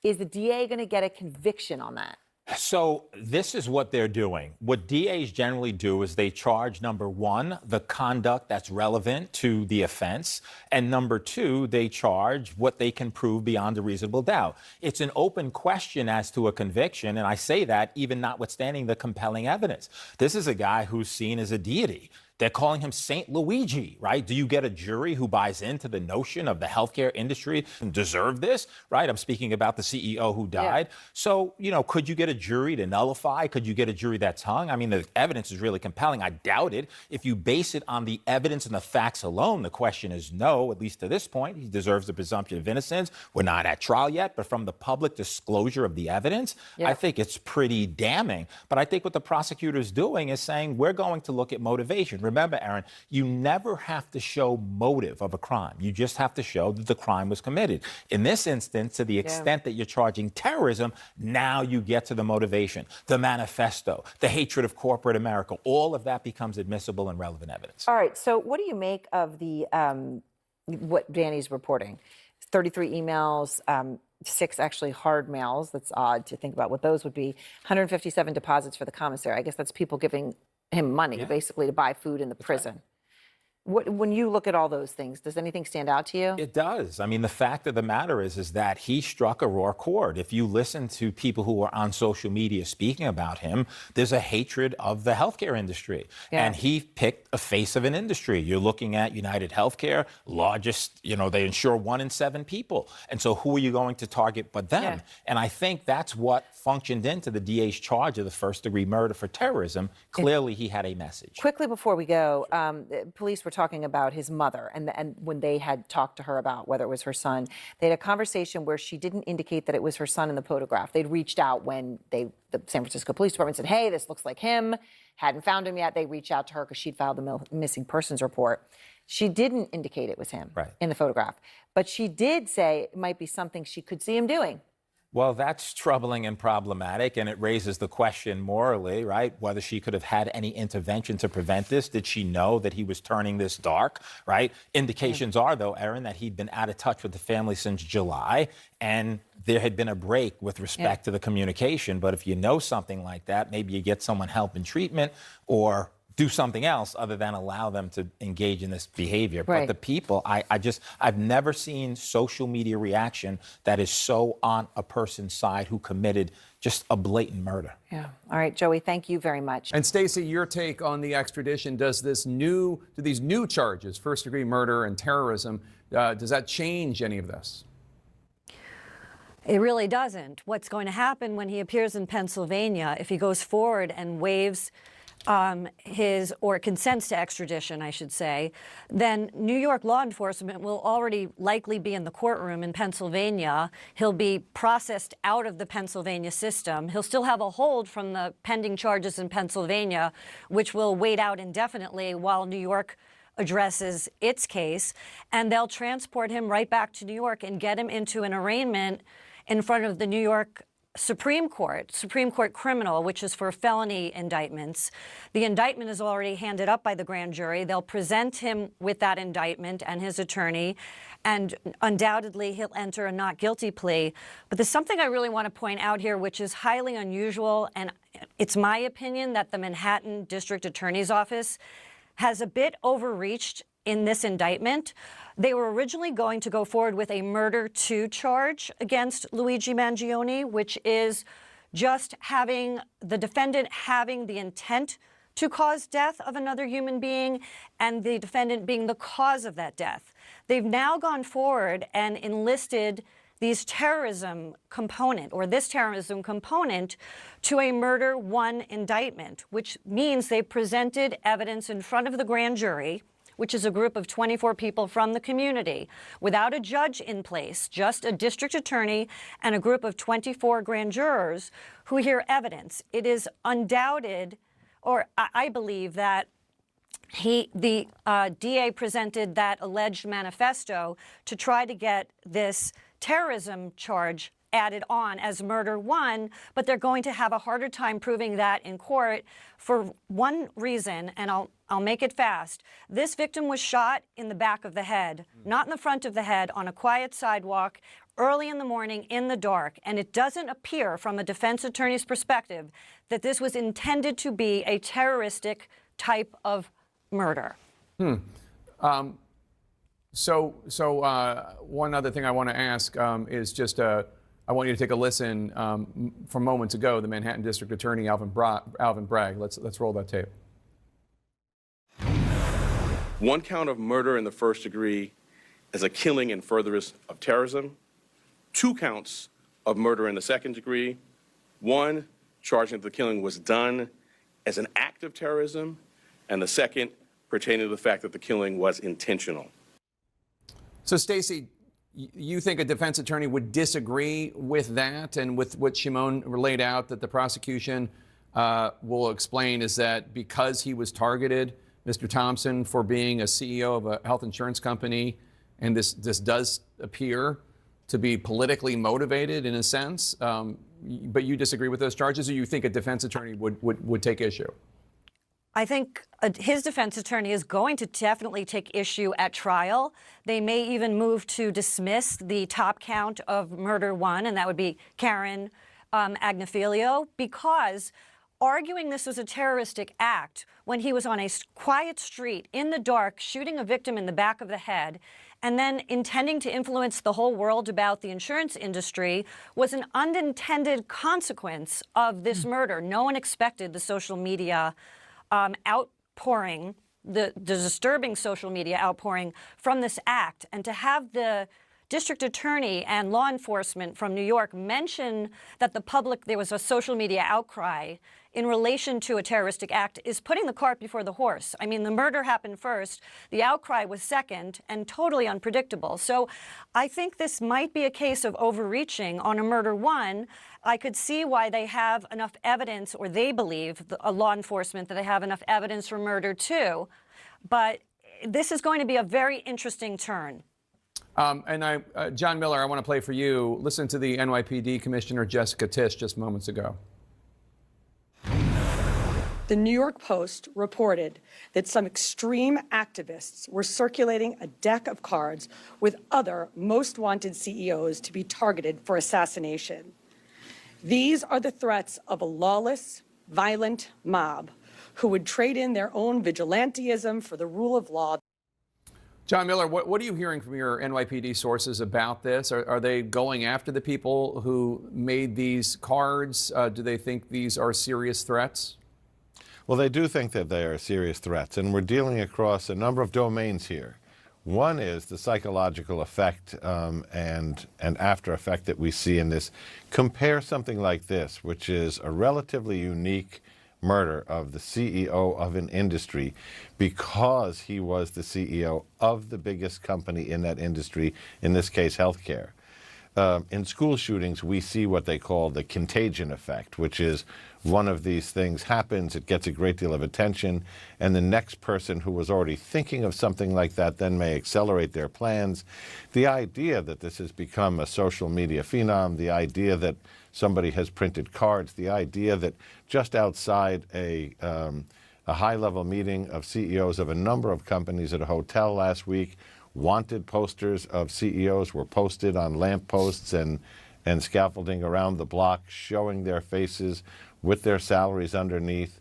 Is the DA going to get a conviction on that? So this is what they're doing. What DAs generally do is they charge, number one, the conduct that's relevant to the offense. And number two, they charge what they can prove beyond a reasonable doubt. It's an open question as to a conviction. And I say that even notwithstanding the compelling evidence. This is a guy who's seen as a deity. They're calling him Saint Luigi, right? Do you get a jury who buys into the notion of the healthcare industry and deserve this, right? I'm speaking about the CEO who died. Yeah. So, could you get a jury to nullify? Could you get a jury that's hung? I mean, the evidence is really compelling. I doubt it. If you base it on the evidence and the facts alone, the question is no, at least to this point. He deserves the presumption of innocence. We're not at trial yet, but from the public disclosure of the evidence, I think it's pretty damning. But I think what the prosecutor's doing is saying, we're going to look at motivation. Remember, Aaron, you never have to show motive of a crime. You just have to show that the crime was committed. In this instance, to the extent that you're charging terrorism, now you get to the motivation, the manifesto, the hatred of corporate America. All of that becomes admissible and relevant evidence. All right. So what do you make of the what Danny's reporting? 33 emails, 6 actually hard mails. That's odd to think about what those would be. 157 deposits for the commissary. I guess that's people giving him money, basically, to buy food in the prison. When you look at all those things, does anything stand out to you? It does. I mean, the fact of the matter is that he struck a raw chord. If you listen to people who are on social media speaking about him, there's a hatred of the healthcare industry. Yeah. And he picked a face of an industry. You're looking at UnitedHealthcare, largest, they insure 1 in 7 people. And so who are you going to target but them? Yeah. And I think that's what functioned into the DA's charge of the first-degree murder for terrorism. Clearly, he had a message. Quickly before we go, police were talking about his mother, and when they had talked to her about whether it was her son, they had a conversation where she didn't indicate that it was her son in the photograph. They'd reached out when the San Francisco Police Department said, hey, this looks like him, hadn't found him yet. They reached out to her because she'd filed the missing persons report. She didn't indicate it was him in the photograph, but she did say it might be something she could see him doing. Well, that's troubling and problematic, and it raises the question morally, right? Whether she could have had any intervention to prevent this. Did she know that he was turning this dark, right? Indications are, though, Aaron, that he'd been out of touch with the family since July, and there had been a break with respect to the communication. But if you know something like that, maybe you get someone help in treatment or do something else other than allow them to engage in this behavior. But the people, I've never seen social media reaction that is so on a person's side who committed just a blatant murder. Yeah. All right, Joey, thank you very much. And Stacey, your take on the extradition, do these new charges, first-degree murder and terrorism, does that change any of this? It really doesn't. What's going to happen when he appears in Pennsylvania, if he goes forward and waives or consents to extradition, I should say, then New York law enforcement will already likely be in the courtroom in Pennsylvania. He'll be processed out of the Pennsylvania system. He'll still have a hold from the pending charges in Pennsylvania, which will wait out indefinitely while New York addresses its case, and they'll transport him right back to New York and get him into an arraignment in front of the New York Supreme Court criminal, which is for felony indictments. The indictment is already handed up by the grand jury. They'll present him with that indictment and his attorney, and undoubtedly he'll enter a not guilty plea. But there's something I really want to point out here, which is highly unusual, and it's my opinion that the Manhattan District Attorney's Office has a bit overreached in this indictment. They were originally going to go forward with a murder 2 charge against Luigi Mangione, which is just having the defendant having the intent to cause death of another human being and the defendant being the cause of that death. They've now gone forward and enlisted this terrorism component to a murder 1 indictment, which means they presented evidence in front of the grand jury, which is a group of 24 people from the community, without a judge in place, just a district attorney and a group of 24 grand jurors who hear evidence. It is undoubted, or I believe that the DA presented that alleged manifesto to try to get this terrorism charge added on as murder 1, but they're going to have a harder time proving that in court for one reason, and I'll make it fast. This victim was shot in the back of the head, not in the front of the head, on a quiet sidewalk early in the morning in the dark, and it doesn't appear from a defense attorney's perspective that this was intended to be a terroristic type of murder. So one other thing I want to ask is just I want you to take a listen from moments ago, the Manhattan District Attorney Alvin Bragg. Let's roll that tape. 1 count of murder in the first degree as a killing in furtherance of terrorism. 2 counts of murder in the second degree. 1 charging that the killing was done as an act of terrorism, and the second pertaining to the fact that the killing was intentional. So, Stacey, you think a defense attorney would disagree with that and with what Shimon laid out, that the prosecution will explain is that because he was targeted, Mr. Thompson, for being a CEO of a health insurance company, and this does appear to be politically motivated in a sense, but you disagree with those charges, or you think a defense attorney would take issue? I think his defense attorney is going to definitely take issue at trial. They may even move to dismiss the top count of murder 1, and that would be Karen Agnifilio, because arguing this was a terroristic act when he was on a quiet street in the dark shooting a victim in the back of the head and then intending to influence the whole world about the insurance industry was an unintended consequence of this murder. No one expected the social media outpouring, the disturbing social media outpouring from this act. And to have the district attorney and law enforcement from New York mention that there was a social media outcry in relation to a terroristic act is putting the cart before the horse. I mean, the murder happened first, the outcry was second, and totally unpredictable. So I think this might be a case of overreaching on a murder 1. I could see why they have enough evidence, or they believe, law enforcement, that they have enough evidence for murder 2. But this is going to be a very interesting turn. John Miller, I want to play for you. Listen to the NYPD Commissioner Jessica Tisch just moments ago. The New York Post reported that some extreme activists were circulating a deck of cards with other most wanted CEOs to be targeted for assassination. These are the threats of a lawless, violent mob who would trade in their own vigilantism for the rule of law. John Miller, what are you hearing from your NYPD sources about this? Are they going after the people who made these cards? Do they think these are serious threats? Well, they do think that they are serious threats, and we're dealing across a number of domains here. One is the psychological effect and after effect that we see in this. Compare something like this, which is a relatively unique murder of the CEO of an industry because he was the CEO of the biggest company in that industry, in this case, healthcare. In school shootings, we see what they call the contagion effect, which is one of these things happens, it gets a great deal of attention, and the next person who was already thinking of something like that then may accelerate their plans. The idea that this has become a social media phenom, the idea that somebody has printed cards, the idea that just outside a high-level meeting of CEOs of a number of companies at a hotel last week, wanted posters of CEOs were posted on lampposts and scaffolding around the block showing their faces with their salaries underneath.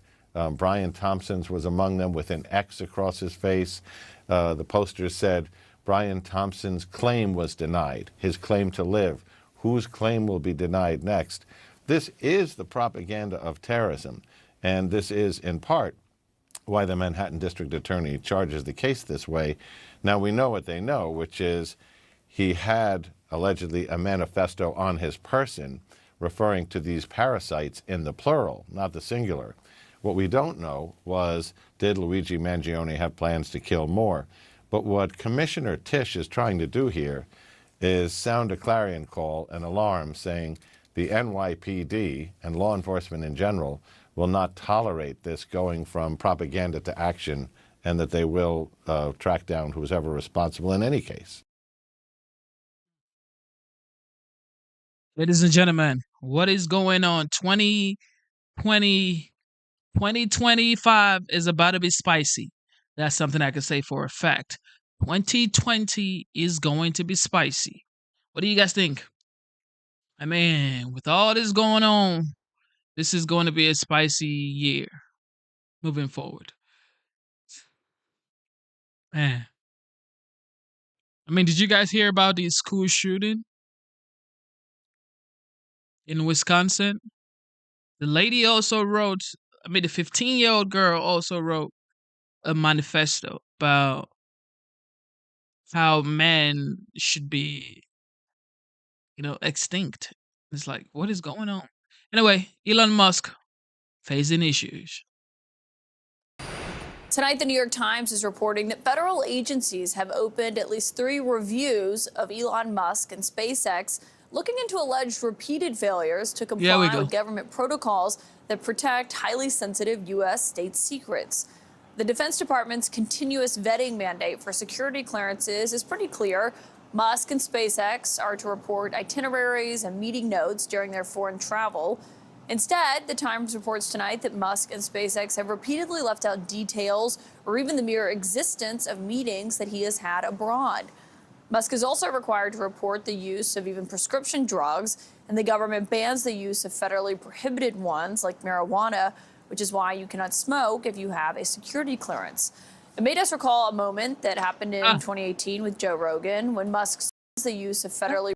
Brian Thompson's was among them with an X across his face. The posters said, Brian Thompson's claim was denied, his claim to live. Whose claim will be denied next? This is the propaganda of terrorism, and this is in part why the Manhattan District Attorney charges the case this way. Now we know what they know, which is he had allegedly a manifesto on his person referring to these parasites in the plural, not the singular. What we don't know was, did Luigi Mangione have plans to kill more? But what Commissioner Tisch is trying to do here is sound a clarion call, an alarm, saying the NYPD and law enforcement in general will not tolerate this going from propaganda to action, and that they will track down who's ever responsible in any case. Ladies and gentlemen, what is going on? 2025 is about to be spicy. That's something I can say for a fact. 2020 is going to be spicy. What do you guys think? I mean, with all this going on, this is going to be a spicy year moving forward. Man. I mean, did you guys hear about the school shooting in Wisconsin? The lady also wrote, the 15-year-old girl also wrote a manifesto about how men should be, extinct. It's like, what is going on? Anyway, Elon Musk facing issues. Tonight, the New York Times is reporting that federal agencies have opened at least 3 reviews of Elon Musk and SpaceX, looking into alleged repeated failures to comply with government protocols that protect highly sensitive U.S. state secrets. The Defense Department's continuous vetting mandate for security clearances is pretty clear. Musk and SpaceX are to report itineraries and meeting notes during their foreign travel. Instead, the Times reports tonight that Musk and SpaceX have repeatedly left out details or even the mere existence of meetings that he has had abroad. Musk is also required to report the use of even prescription drugs, and the government bans the use of federally prohibited ones like marijuana, which is why you cannot smoke if you have a security clearance. It made us recall a moment that happened in 2018 with Joe Rogan when Musk bans the use of federally...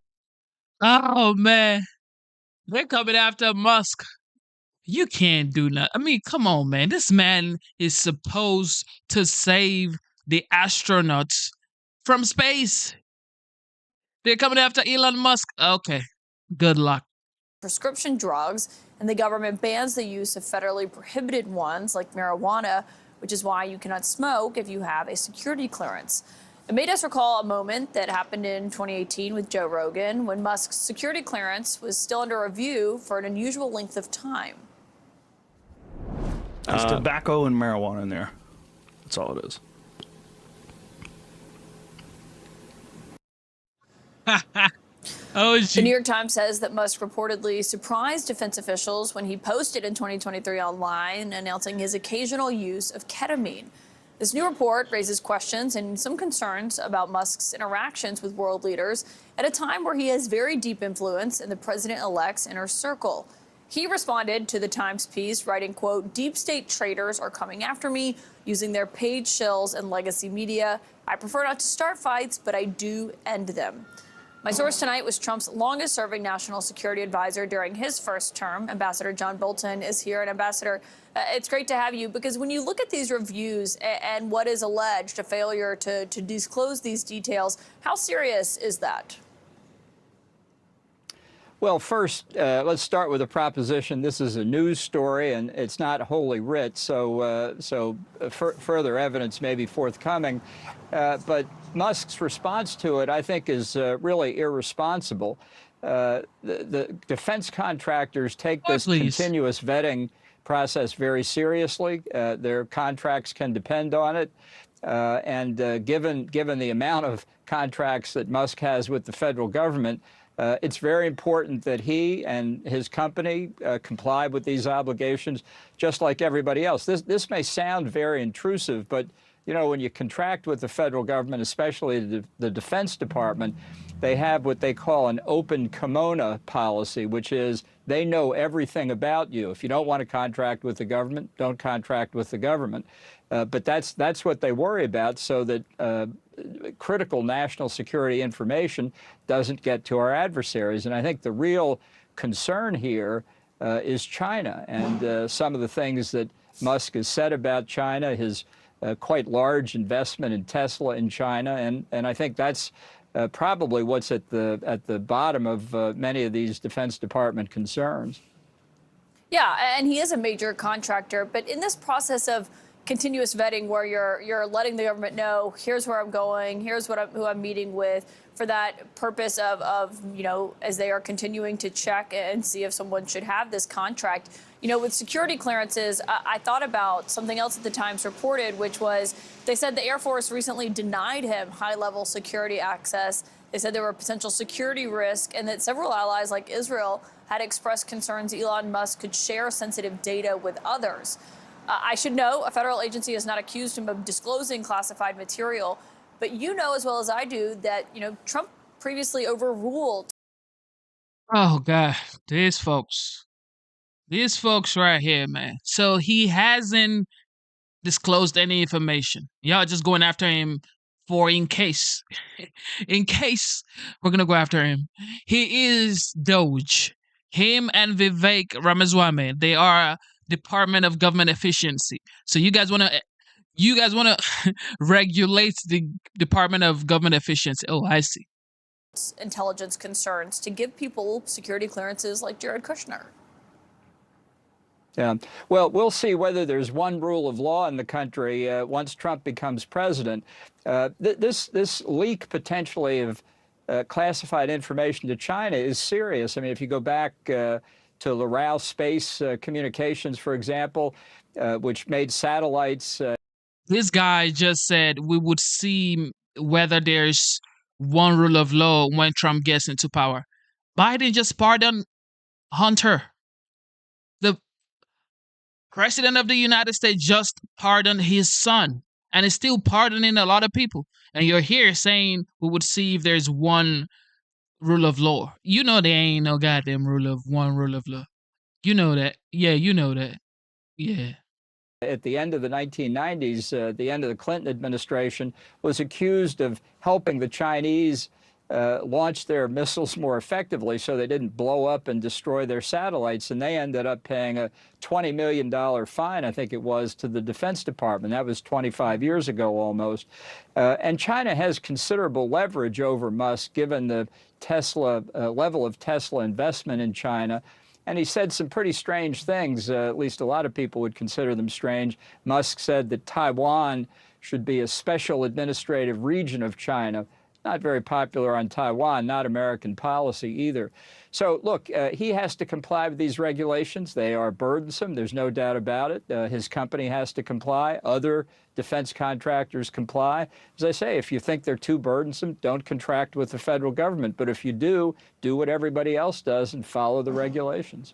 Oh, man. They're coming after Musk. You can't do nothing. I mean, come on, man. This man is supposed to save the astronauts from space. They're coming after Elon Musk. Okay, good luck. Prescription drugs, and the government bans the use of federally prohibited ones like marijuana, which is why you cannot smoke if you have a security clearance. It made us recall a moment that happened in 2018 with Joe Rogan when Musk's security clearance was still under review for an unusual length of time. There's tobacco and marijuana in there. That's all it is. The New York Times says that Musk reportedly surprised defense officials when he posted in 2023 online announcing his occasional use of ketamine. This new report raises questions and some concerns about Musk's interactions with world leaders at a time where he has very deep influence in the president-elect's inner circle. He responded to the Times piece, writing, quote, "Deep state traitors are coming after me using their paid shills and legacy media. I prefer not to start fights, but I do end them." My source tonight was Trump's longest-serving national security advisor during his first term. Ambassador John Bolton is here. And Ambassador, it's great to have you, because when you look at these reviews and what is alleged, a failure to disclose these details, how serious is that? Well, first, let's start with a proposition. This is a news story, and it's not Holy Writ, so further evidence may be forthcoming. But Musk's response to it, I think, is really irresponsible. The defense contractors take this continuous vetting process very seriously. Their contracts can depend on it. And given the amount of contracts that Musk has with the federal government, it's very important that he and his company comply with these obligations, just like everybody else. This may sound very intrusive, but you know, when you contract with the federal government, especially the Defense Department, they have what they call an open kimono policy, which is they know everything about you. If you don't want to contract with the government, don't contract with the government. But that's what they worry about, so that critical national security information doesn't get to our adversaries. And I think the real concern here is China and some of the things that Musk has said about China, his quite large investment in Tesla in China, and I think that's probably what's at the bottom of many of these Defense Department concerns. Yeah, and he is a major contractor, but in this process of continuous vetting, where you're letting the government know, here's where I'm going, here's who I'm meeting with, for that purpose of you know, as they are continuing to check and see if someone should have this contract. You know, with security clearances, I thought about something else that the Times reported, which was they said the Air Force recently denied him high-level security access. They said there were potential security risk, and that several allies like Israel had expressed concerns Elon Musk could share sensitive data with others. I should know a federal agency has not accused him of disclosing classified material, but you know as well as I do that, you know, Trump previously overruled. Oh, God, these folks right here, man. So he hasn't disclosed any information. Y'all just going after him for in case we're going to go after him. He is Doge. Him and Vivek Ramaswamy, they are Department of Government Efficiency. So you guys want to regulate the Department of Government Efficiency. Oh, I see. Intelligence concerns to give people security clearances like Jared Kushner. Yeah. Well, we'll see whether there's one rule of law in the country once Trump becomes president. This leak potentially of classified information to China is serious. I mean, if you go back to Loral Space Communications, for example, which made satellites. This guy just said we would see whether there's one rule of law when Trump gets into power. Biden just pardoned Hunter. The president of the United States just pardoned his son and is still pardoning a lot of people. And you're here saying we would see if there's one rule of law. You know there ain't no goddamn rule of law. You know that. Yeah, you know that. Yeah. At the end of the 1990s, the end of the Clinton administration, was accused of helping the Chinese launch their missiles more effectively so they didn't blow up and destroy their satellites. And they ended up paying a $20 million fine, I think it was, to the Defense Department. That was 25 years ago almost. And China has considerable leverage over Musk, given the Tesla level of Tesla investment in China. And he said some pretty strange things, at least a lot of people would consider them strange. Musk said that Taiwan should be a special administrative region of China. Not very popular on Taiwan, not American policy either. So, look, he has to comply with these regulations. They are burdensome. There's no doubt about it. His company has to comply. Other defense contractors comply. As I say, if you think they're too burdensome, don't contract with the federal government. But if you do what everybody else does and follow the regulations.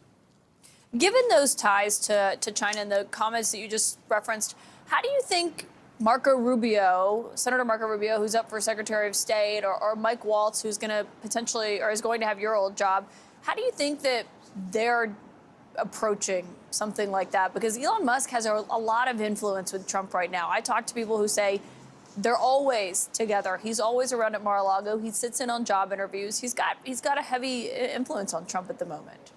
Given those ties to China and the comments that you just referenced, how do you think Senator Marco Rubio, who's up for Secretary of State, or Mike Waltz, who's going to potentially, or is going to have your old job, how do you think that they're approaching something like that? Because Elon Musk has a lot of influence with Trump right now. I talk to people who say They're always together. He's always around at Mar-a-Lago. He sits in on job interviews. He's got a heavy influence on Trump at the moment.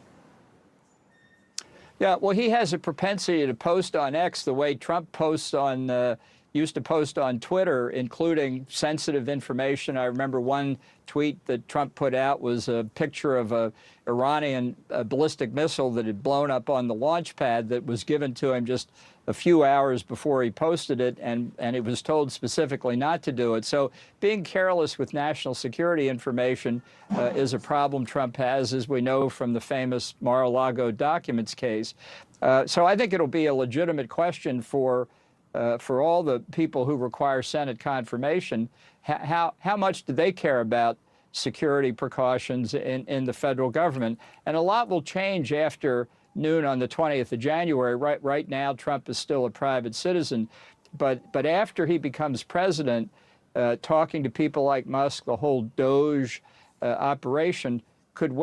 Yeah, well, he has a propensity to post on X the way Trump posts on, used to post on Twitter, including sensitive information. I remember one tweet that Trump put out was a picture of a Iranian ballistic missile that had blown up on the launch pad that was given to him just a few hours before he posted it, and it was told specifically not to do it. So being careless with national security information is a problem Trump has, as we know from the famous Mar-a-Lago documents case. So I think it'll be a legitimate question for all the people who require Senate confirmation. How much do they care about security precautions in the federal government? And a lot will change after noon on the 20th of January. Right now, Trump is still a private citizen. But after he becomes president, talking to people like Musk, the whole Doge operation could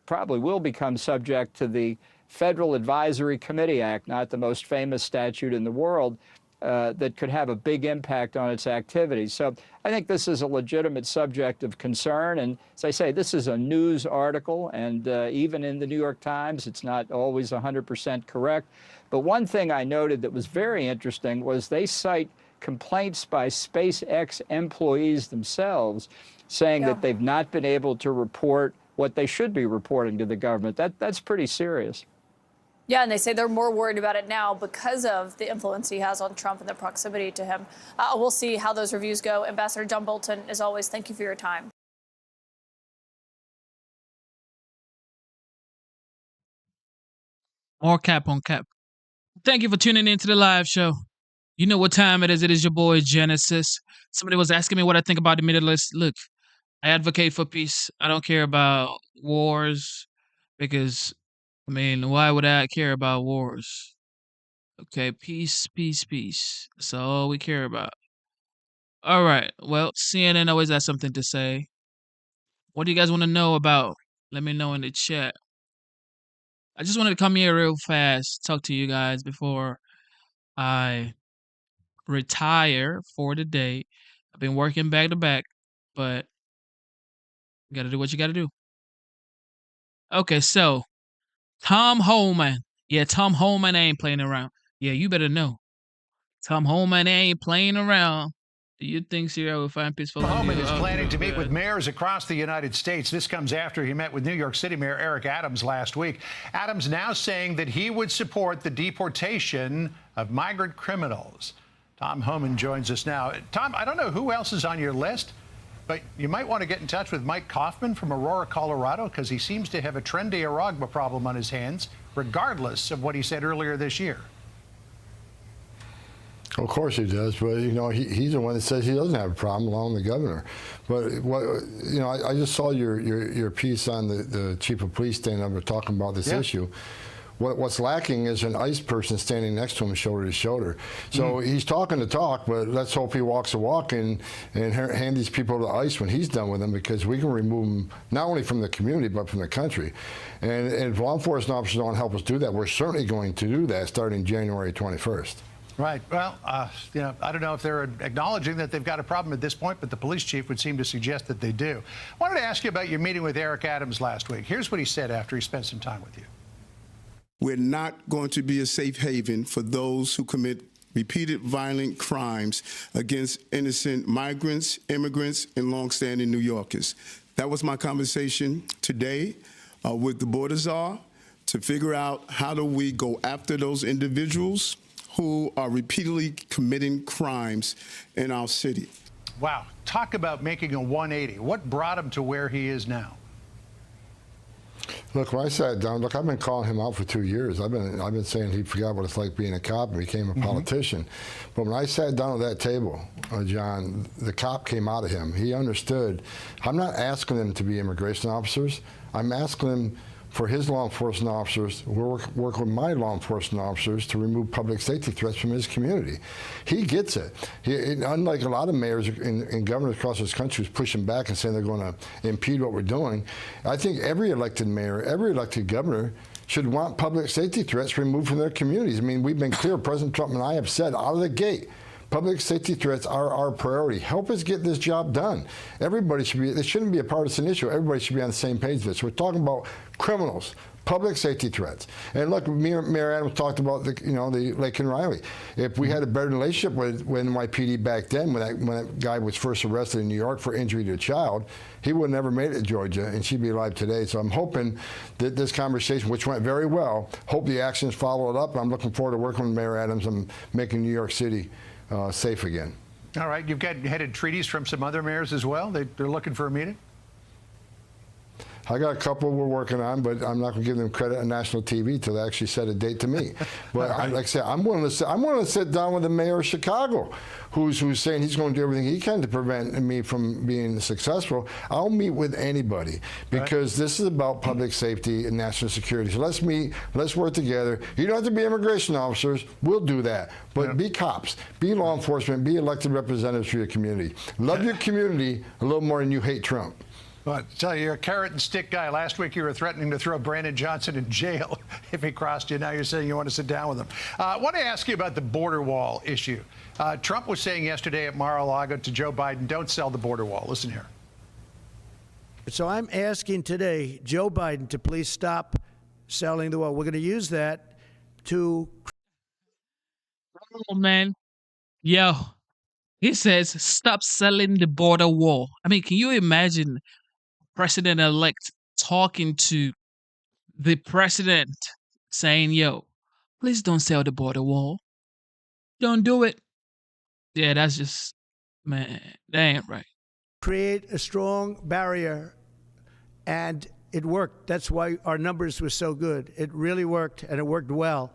probably will become subject to the Federal Advisory Committee Act, not the most famous statute in the world, that could have a big impact on its activities. So I think this is a legitimate subject of concern. And as I say, this is a news article, and even in the New York Times, it's not always 100% correct. But one thing I noted that was very interesting was they cite complaints by SpaceX employees themselves saying that they've not been able to report what they should be reporting to the government. That's pretty serious. Yeah, and they say they're more worried about it now because of the influence he has on Trump and the proximity to him. We'll see how those reviews go. Ambassador John Bolton, as always, thank you for your time. More cap on cap. Thank you for tuning into the live show. You know what time it is. It is your boy Genesis. Somebody was asking me what I think about the Middle East. Look, I advocate for peace. I don't care about wars because, I mean, why would I care about wars? Okay, peace, peace, peace. That's all we care about. All right. Well, CNN always has something to say. What do you guys want to know about? Let me know in the chat. I just wanted to come here real fast, talk to you guys before I retire for the day. I've been working back to back, but you got to do what you got to do. Okay, so Tom Homan. Yeah, Tom Homan ain't playing around. Yeah, you better know. Tom Homan ain't playing around. Do you think Syria will find peaceful? Homan is planning to meet with mayors across the United States. This comes after he met with New York City Mayor Eric Adams last week. Adams now saying that he would support the deportation of migrant criminals. Tom Homan joins us now. Tom, I don't know who else is on your list, but you might want to get in touch with Mike Kaufman from Aurora, Colorado, because he seems to have a trendy Aragba problem on his hands, regardless of what he said earlier this year. Of course he does, but you know he's the one that says he doesn't have a problem, along with the governor. But what you know, I just saw your piece on the chief of police standing up and talking about this issue. What's lacking is an ICE person standing next to him, shoulder to shoulder. So he's talking the talk, but let's hope he walks the walk and hand these people to ICE when he's done with them, because we can remove them not only from the community but from the country. And if law enforcement officers don't help us do that, we're certainly going to do that starting January 21st. Right. Well, you know, I don't know if they're acknowledging that they've got a problem at this point, but the police chief would seem to suggest that they do. I wanted to ask you about your meeting with Eric Adams last week. Here's what he said after he spent some time with you. We're not going to be a safe haven for those who commit repeated violent crimes against innocent migrants, immigrants, and longstanding New Yorkers. That was my conversation today with the border czar to figure out how do we go after those individuals who are repeatedly committing crimes in our city. Wow. Talk about making a 180. What brought him to where he is now? Look, when I sat down, look, I've been calling him out for 2 years. I've been saying he forgot what it's like being a cop and became a politician. But when I sat down at that table, John, the cop came out of him. He understood. I'm not asking them to be immigration officers. I'm asking them for his law enforcement officers, work with my law enforcement officers to remove public safety threats from his community. He gets it. Unlike a lot of mayors and governors across this country who's pushing back and saying they're going to impede what we're doing, I think every elected mayor, every elected governor should want public safety threats removed from their communities. I mean, we've been clear, President Trump and I have said out of the gate, Public safety threats are our priority. Help us get this job done. Everybody should be, it shouldn't be a partisan issue. Everybody should be on the same page with this. We're talking about criminals, public safety threats. And look, Mayor Adams talked about the Lake and Riley. If we had a better relationship with NYPD back then, when that guy was first arrested in New York for injury to a child, he would have never made it to Georgia, and she'd be alive today. So I'm hoping that this conversation, which went very well, hope the actions follow it up. I'm looking forward to working with Mayor Adams and making New York City safe again. All right, you've got headed treaties from some other mayors as well. They're looking for a meeting? I got a couple we're working on, but I'm not going to give them credit on national TV till they actually set a date to me. But like I said, I'm willing to sit down with the mayor of Chicago, who's saying he's going to do everything he can to prevent me from being successful. I'll meet with anybody because this is about public safety and national security. So let's meet, let's work together. You don't have to be immigration officers. We'll do that. But be cops, be law enforcement, be elected representatives for your community. Love your community a little more than you hate Trump. Well, I tell you, you're a carrot and stick guy. Last week you were threatening to throw Brandon Johnson in jail if he crossed you. Now you're saying you want to sit down with him. I want to ask you about the border wall issue. Trump was saying yesterday at Mar-a-Lago to Joe Biden, don't sell the border wall. Listen here. So I'm asking today Joe Biden to please stop selling the wall. We're going to use that to... Oh, man. Yo, he says, stop selling the border wall. I mean, can you imagine President-elect talking to the president saying, yo, please don't sell the border wall. Don't do it. Yeah, that's just, man, that ain't right. Create a strong barrier, and it worked. That's why our numbers were so good. It really worked, and it worked well.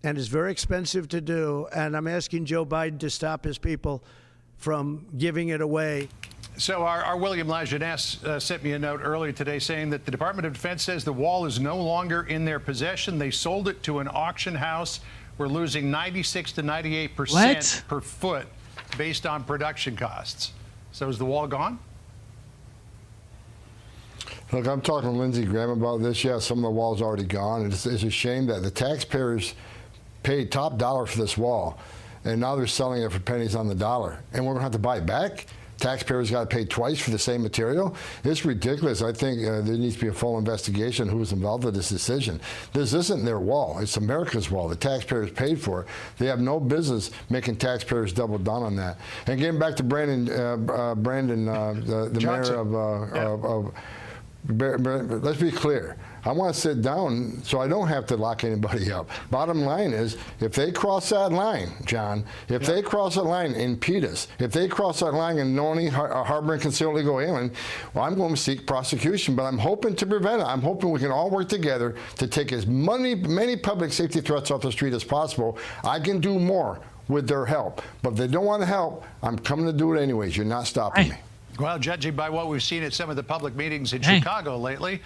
And it's very expensive to do, and I'm asking Joe Biden to stop his people from giving it away. So our William Lajeunesse sent me a note earlier today saying that the Department of Defense says the wall is no longer in their possession. They sold it to an auction house. We're losing 96 to 98% per foot based on production costs. So is the wall gone? Look, I'm talking to Lindsey Graham about this. Yeah, some of the wall's already gone. It's a shame that the taxpayers paid top dollar for this wall, and now they're selling it for pennies on the dollar. And we're going to have to buy it back? Taxpayers got to pay twice for the same material? It's ridiculous. I think there needs to be a full investigation who was involved with this decision. This isn't their wall. It's America's wall. The taxpayers paid for it. They have no business making taxpayers double down on that. And getting back to Brandon, the mayor of let's be clear. I want to sit down so I don't have to lock anybody up. Bottom line is, if they cross that line, John, if they cross that line in Peters, if they cross that line in knowingly harboring concealed illegal alien, well, I'm going to seek prosecution, but I'm hoping to prevent it. I'm hoping we can all work together to take as many public safety threats off the street as possible. I can do more with their help, but if they don't want to help, I'm coming to do it anyways. You're not stopping me. Well, judging by what we've seen at some of the public meetings in Chicago lately,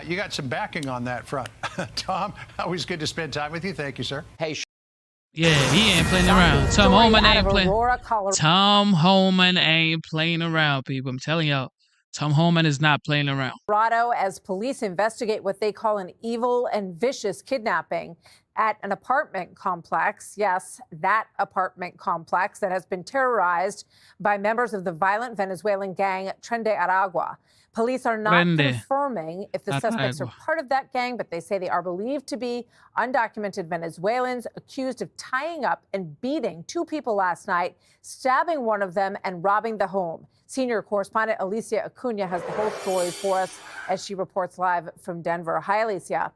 you got some backing on that front. Tom, always good to spend time with you. Thank you, sir. Hey. Yeah, he ain't playing around. Tom Homan ain't playing. Tom Homan ain't playing around, people. I'm telling y'all, Tom Homan is not playing around. Colorado, as police investigate what they call an evil and vicious kidnapping at an apartment complex. Yes, that apartment complex that has been terrorized by members of the violent Venezuelan gang Tren de Aragua. Police are not confirming if the suspects are part of that gang, but they say they are believed to be undocumented Venezuelans accused of tying up and beating two people last night, stabbing one of them and robbing the home. Senior correspondent Alicia Acuna has the whole story for us as she reports live from Denver. Hi, Alicia.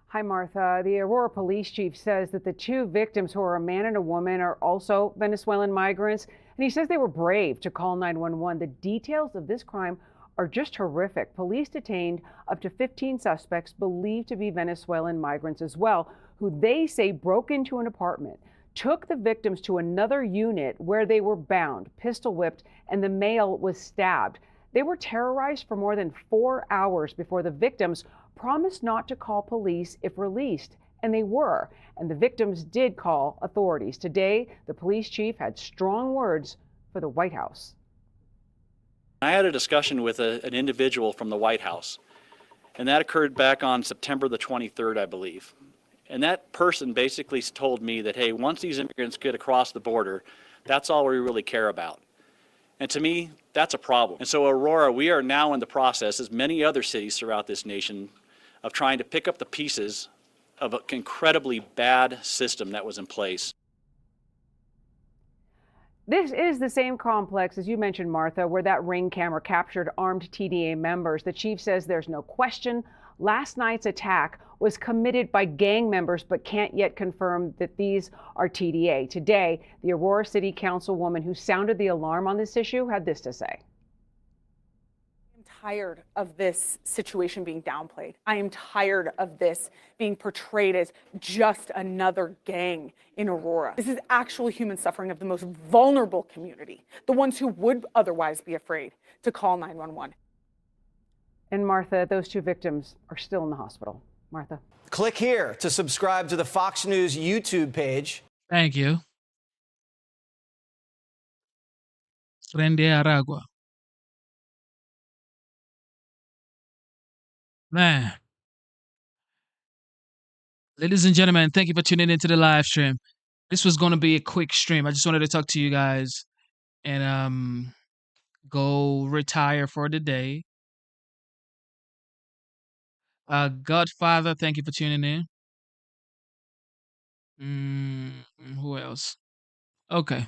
Hi, Martha. The Aurora police chief says that the two victims, who are a man and a woman, are also Venezuelan migrants. And he says they were brave to call 911. The details of this crime are just horrific. Police detained up to 15 suspects believed to be Venezuelan migrants as well, who they say broke into an apartment, took the victims to another unit where they were bound, pistol whipped, and the male was stabbed. They were terrorized for more than 4 hours before the victims promised not to call police if released, and they were. And the victims did call authorities. Today, the police chief had strong words for the White House. I had a discussion with an individual from the White House, and that occurred back on September the 23rd, I believe. And that person basically told me that, hey, once these immigrants get across the border, That's all we really care about. And to me, that's a problem. And so Aurora, we are now in the process, as many other cities throughout this nation, of trying to pick up the pieces of an incredibly bad system that was in place. This is the same complex, as you mentioned, Martha, where that Ring camera captured armed TDA members. The chief says there's no question last night's attack was committed by gang members, but can't yet confirm that these are TDA. Today, the Aurora City Councilwoman who sounded the alarm on this issue had this to say. Tired of this situation being downplayed. I am tired of this being portrayed as just another gang in Aurora. This is actual human suffering of the most vulnerable community, the ones who would otherwise be afraid to call 911. And Martha, those two victims are still in the hospital. Martha. Click here to subscribe to the Fox News YouTube page. Thank you. Rende Aragua. Man. Ladies and gentlemen, thank you for tuning into the live stream. This was going to be a quick stream. I just wanted to talk to you guys and go retire for the day. Godfather, thank you for tuning in. Who else? Okay.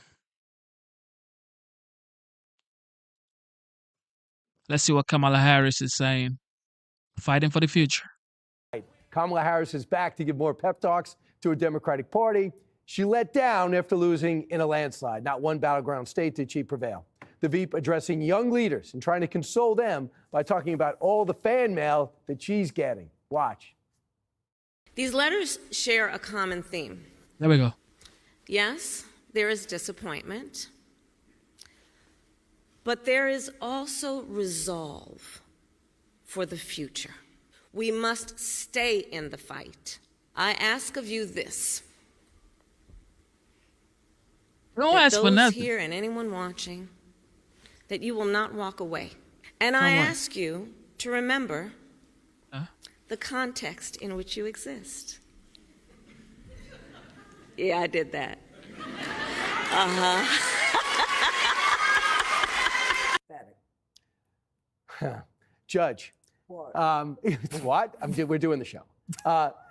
Let's see what Kamala Harris is saying. Fighting for the future. Kamala Harris is back to give more pep talks to her Democratic Party. She let down after losing in a landslide. Not one battleground state did she prevail. The Veep addressing young leaders and trying to console them by talking about all the fan mail that she's getting. Watch. These letters share a common theme. There we go. Yes, there is disappointment, but there is also resolve for the future. We must stay in the fight. I ask of you this. Don't ask for nothing. Those here and anyone watching, that you will not walk away. And I ask you to remember the context in which you exist. Yeah, I did that. Judge. What? We're doing the show.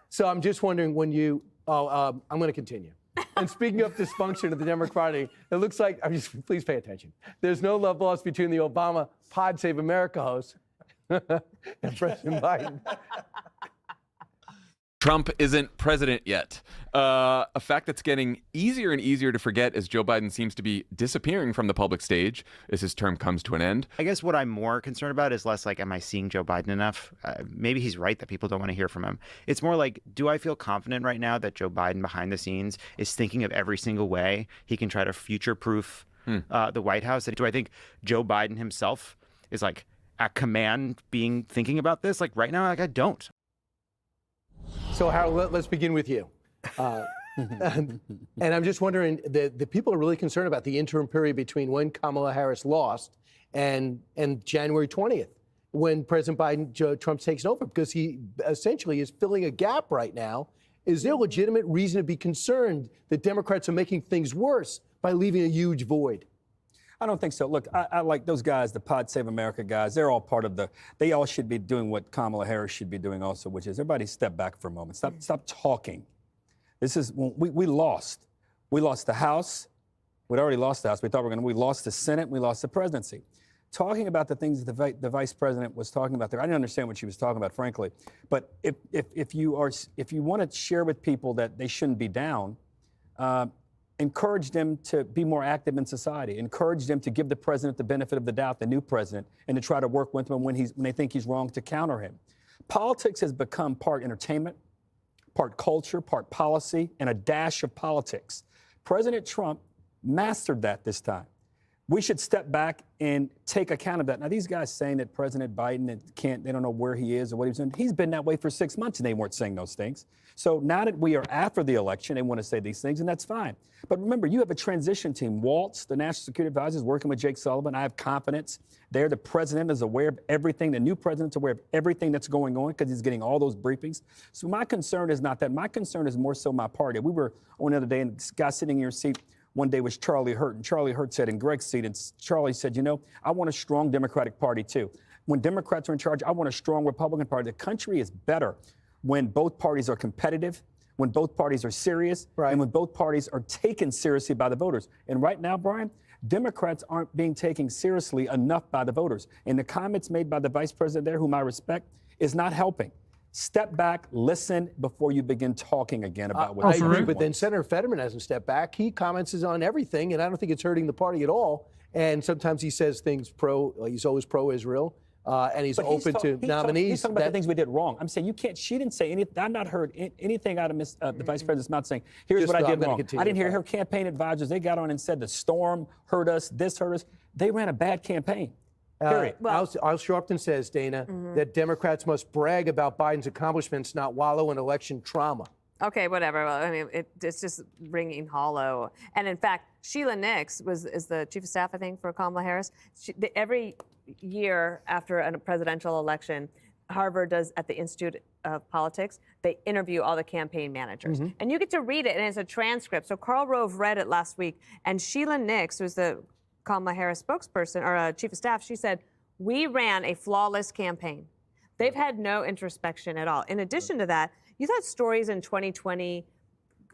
So I'm just wondering when you. I'm going to continue. And speaking of dysfunction of the Democratic Party, it looks like. Please pay attention. There's no love lost between the Obama Pod Save America host and President Biden. Trump isn't president yet. A fact that's getting easier and easier to forget as Joe Biden seems to be disappearing from the public stage as his term comes to an end. I guess what I'm more concerned about is less like, am I seeing Joe Biden enough? Maybe he's right that people don't want to hear from him. It's more like, do I feel confident right now that Joe Biden behind the scenes is thinking of every single way he can try to future-proof the White House? Do I think Joe Biden himself is like at command thinking about this? Like right now, like I don't. So, Harold, let's begin with you. And I'm just wondering, the people are really concerned about the interim period between when Kamala Harris lost and January 20th, when President Trump takes over, because he essentially is filling a gap right now. Is there legitimate reason to be concerned that Democrats are making things worse by leaving a huge void? I don't think so. Look, I like those guys, the Pod Save America guys. They're all part of they all should be doing what Kamala Harris should be doing also, which is everybody step back for a moment. Stop talking. This is, we lost. We lost the House. We'd already lost the House. We lost the Senate. We lost the presidency. Talking about the things that the vice president was talking about there, I didn't understand what she was talking about, frankly. But if you want to share with people that they shouldn't be down, encourage them to be more active in society. Encourage them to give the president the benefit of the doubt, the new president, and to try to work with him when they think he's wrong, to counter him. Politics has become part entertainment, part culture, part policy, and a dash of politics. President Trump mastered that this time. We should step back and take account of that. Now, these guys saying that President Biden they don't know where he is or what he's doing. He's been that way for 6 months, and they weren't saying those things. So now that we are after the election, they want to say these things, and that's fine. But remember, you have a transition team. Waltz, the National Security Advisor, is working with Jake Sullivan. I have confidence there. The president is aware of everything. The new president's aware of everything that's going on because he's getting all those briefings. So my concern is not that. My concern is more so my party. We were on the other day, and this guy sitting in your seat One day was Charlie Hurt, and Charlie Hurt said in Greg's seat, and Charlie said, I want a strong Democratic Party too. When Democrats are in charge, I want a strong Republican Party. The country is better when both parties are competitive, when both parties are serious, and when both parties are taken seriously by the voters. And right now, Brian, Democrats aren't being taken seriously enough by the voters. And the comments made by the vice president there, whom I respect, is not helping. Step back, listen before you begin talking again about what I agree, but then Senator Fetterman hasn't stepped back. He comments on everything, and I don't think it's hurting the party at all. And sometimes he says things he's always pro-Israel. And he's open to nominees. He's talking about the things we did wrong. I'm saying she didn't say anything. I've not heard anything out of the vice president's mouth saying, here's what I did wrong. I didn't hear her campaign advisors. They got on and said the storm hurt us, this hurt us. They ran a bad campaign. Period. Al Sharpton says, Dana, that Democrats must brag about Biden's accomplishments, not wallow in election trauma. Okay, whatever. Well, I mean, it's just ringing hollow. And in fact, Sheila Nix is the chief of staff, I think, for Kamala Harris. Every year after a presidential election, Harvard does at the Institute of Politics, they interview all the campaign managers. And you get to read it, and it's a transcript. So Karl Rove read it last week, and Sheila Nix, who's the Kamala Harris spokesperson or chief of staff, she said, we ran a flawless campaign. They've had no introspection at all. In addition to that, you thought stories in 2020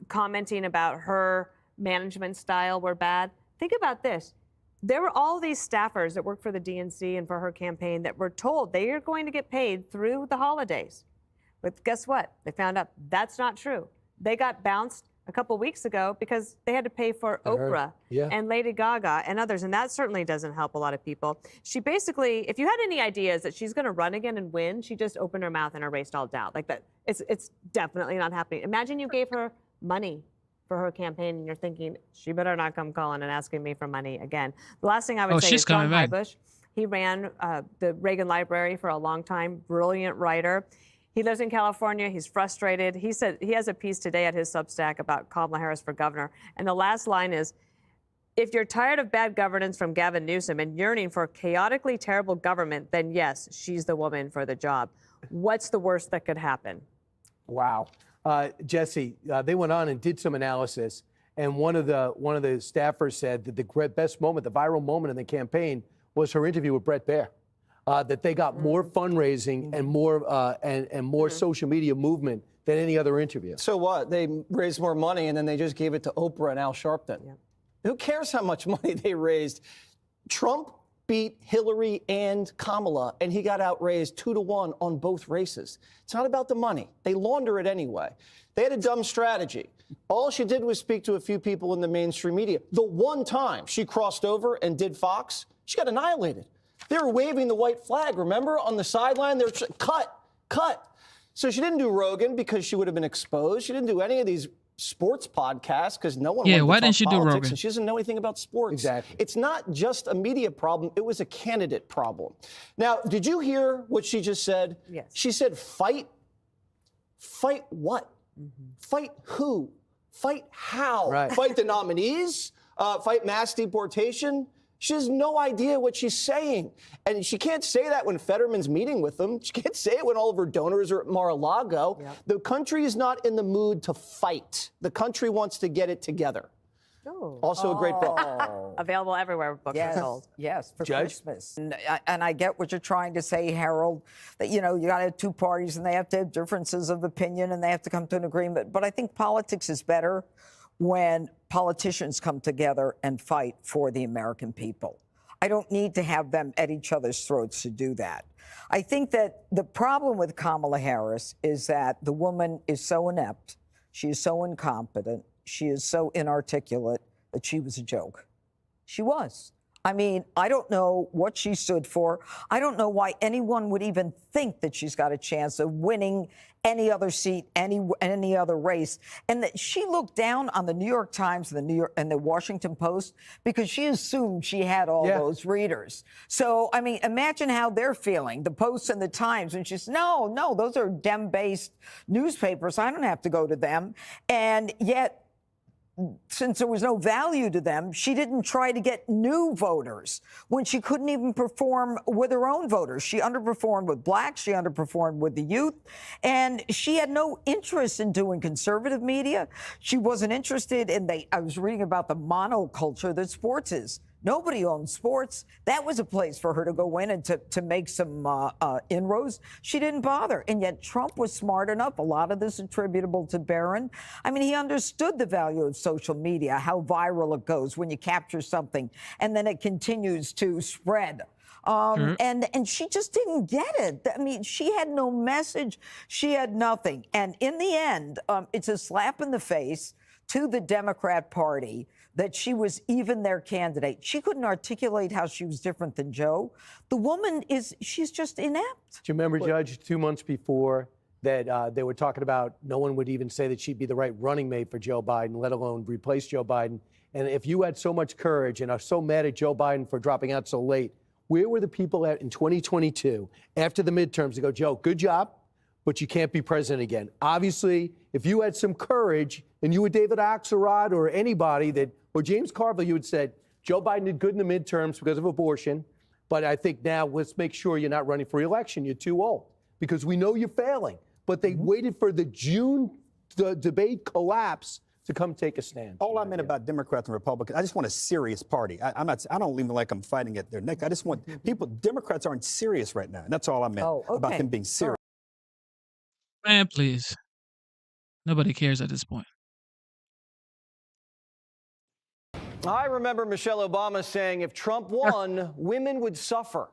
commenting about her management style were bad. Think about this. There were all these staffers that worked for the DNC and for her campaign that were told they are going to get paid through the holidays. But guess what? They found out that's not true. They got bounced a couple weeks ago because they had to pay for Oprah and Lady Gaga and others, and that certainly doesn't help a lot of people. She basically, if you had any ideas that she's going to run again and win, she just opened her mouth and erased all doubt. Like that, it's definitely not happening. Imagine you gave her money for her campaign, and you're thinking, she better not come calling and asking me for money again. The last thing I would say is John Hybush. He ran the Reagan Library for a long time, brilliant writer. He lives in California. He's frustrated. He said he has a piece today at his Substack about Kamala Harris for governor. And the last line is, if you're tired of bad governance from Gavin Newsom and yearning for chaotically terrible government, then yes, she's the woman for the job. What's the worst that could happen? Wow. Jesse, they went on and did some analysis, and one of the staffers said that the best moment, the viral moment in the campaign, was her interview with Bret Baier. That they got more fundraising and more social media movement than any other interview. So what? They raised more money and then they just gave it to Oprah and Al Sharpton. Yeah. Who cares how much money they raised? Trump beat Hillary and Kamala, and he got outraised 2-1 on both races. It's not about the money. They launder it anyway. They had a dumb strategy. All she did was speak to a few people in the mainstream media. The one time she crossed over and did Fox, she got annihilated. They were waving the white flag, remember, on the sideline? They were cut. So she didn't do Rogan because she would have been exposed. She didn't do any of these sports podcasts because no one wanted to why talk didn't she do politics, Rogan? and she doesn't know anything about sports. Exactly. It's not just a media problem. It was a candidate problem. Now, did you hear what she just said? Yes. She said, fight. Fight what? Fight who? Fight how? Right. Fight the nominees? Fight mass deportation? She has no idea what she's saying. And she can't say that when Fetterman's meeting with them. She can't say it when all of her donors are at Mar-a-Lago. Yep. The country is not in the mood to fight. The country wants to get it together. Ooh. Also a great book. Available everywhere books are sold. Yes, for Judge? Christmas. And I get what you're trying to say, Harold, that, you got to have two parties and they have to have differences of opinion and they have to come to an agreement. But I think politics is better when politicians come together and fight for the American people. I don't need to have them at each other's throats to do that. I think that the problem with Kamala Harris is that the woman is so inept, she is so incompetent, she is so inarticulate that she was a joke. She was. I mean, I don't know what she stood for. I don't know why anyone would even think that she's got a chance of winning any other seat, any other race. And that she looked down on the New York Times and the Washington Post because she assumed she had all those readers. So, I mean, imagine how they're feeling, the Post and the Times. And she's, no, those are Dem-based newspapers. I don't have to go to them. And yet, since there was no value to them, she didn't try to get new voters when she couldn't even perform with her own voters. She underperformed with blacks. She underperformed with the youth. And she had no interest in doing conservative media. She wasn't interested in I was reading about the monoculture that sports is. Nobody owns sports. That was a place for her to go in and to make some inroads. She didn't bother. And yet Trump was smart enough. A lot of this attributable to Barron. I mean, he understood the value of social media, how viral it goes when you capture something and then it continues to spread. And she just didn't get it. I mean, she had no message. She had nothing. And in the end, it's a slap in the face to the Democrat Party that she was even their candidate. She couldn't articulate how she was different than Joe. The woman she's just inept. Do you remember, Judge, 2 months before that they were talking about no one would even say that she'd be the right running mate for Joe Biden, let alone replace Joe Biden. And if you had so much courage and are so mad at Joe Biden for dropping out so late, where were the people in 2022 after the midterms to go, Joe, good job, but you can't be president again? Obviously, if you had some courage and you were David Axelrod or anybody or James Carville, you would said, Joe Biden did good in the midterms because of abortion, but I think now let's make sure you're not running for re-election. You're too old because we know you're failing. But they waited for the June debate collapse to come take a stand. All I meant about Democrats and Republicans, I just want a serious party. I don't even like them fighting at their neck. I just want Democrats aren't serious right now. And that's all I meant about them being serious. Man, please. Nobody cares at this point. I remember Michelle Obama saying if Trump won, women would suffer.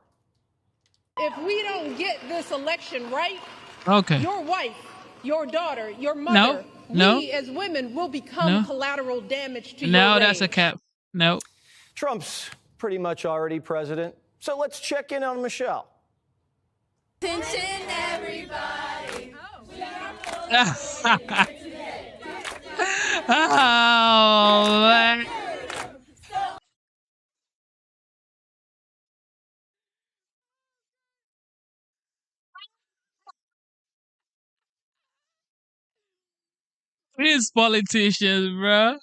If we don't get this election right, your wife, your daughter, your mother, we as women will become collateral damage to your reign. That's a cap. No. Trump's pretty much already president. So let's check in on Michelle. Attention, everybody. Oh, man. These politicians, bro.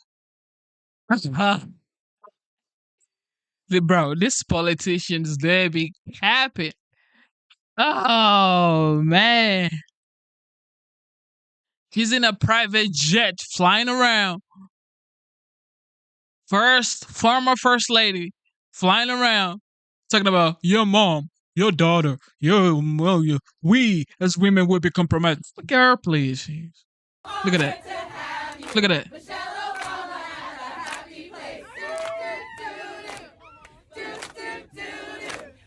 Bro, these politicians, they be capping. Oh, man. He's in a private jet flying around. Former first lady flying around talking about your mom, your daughter, we as women will be compromised. Look at her, please. Look at that. Look at that.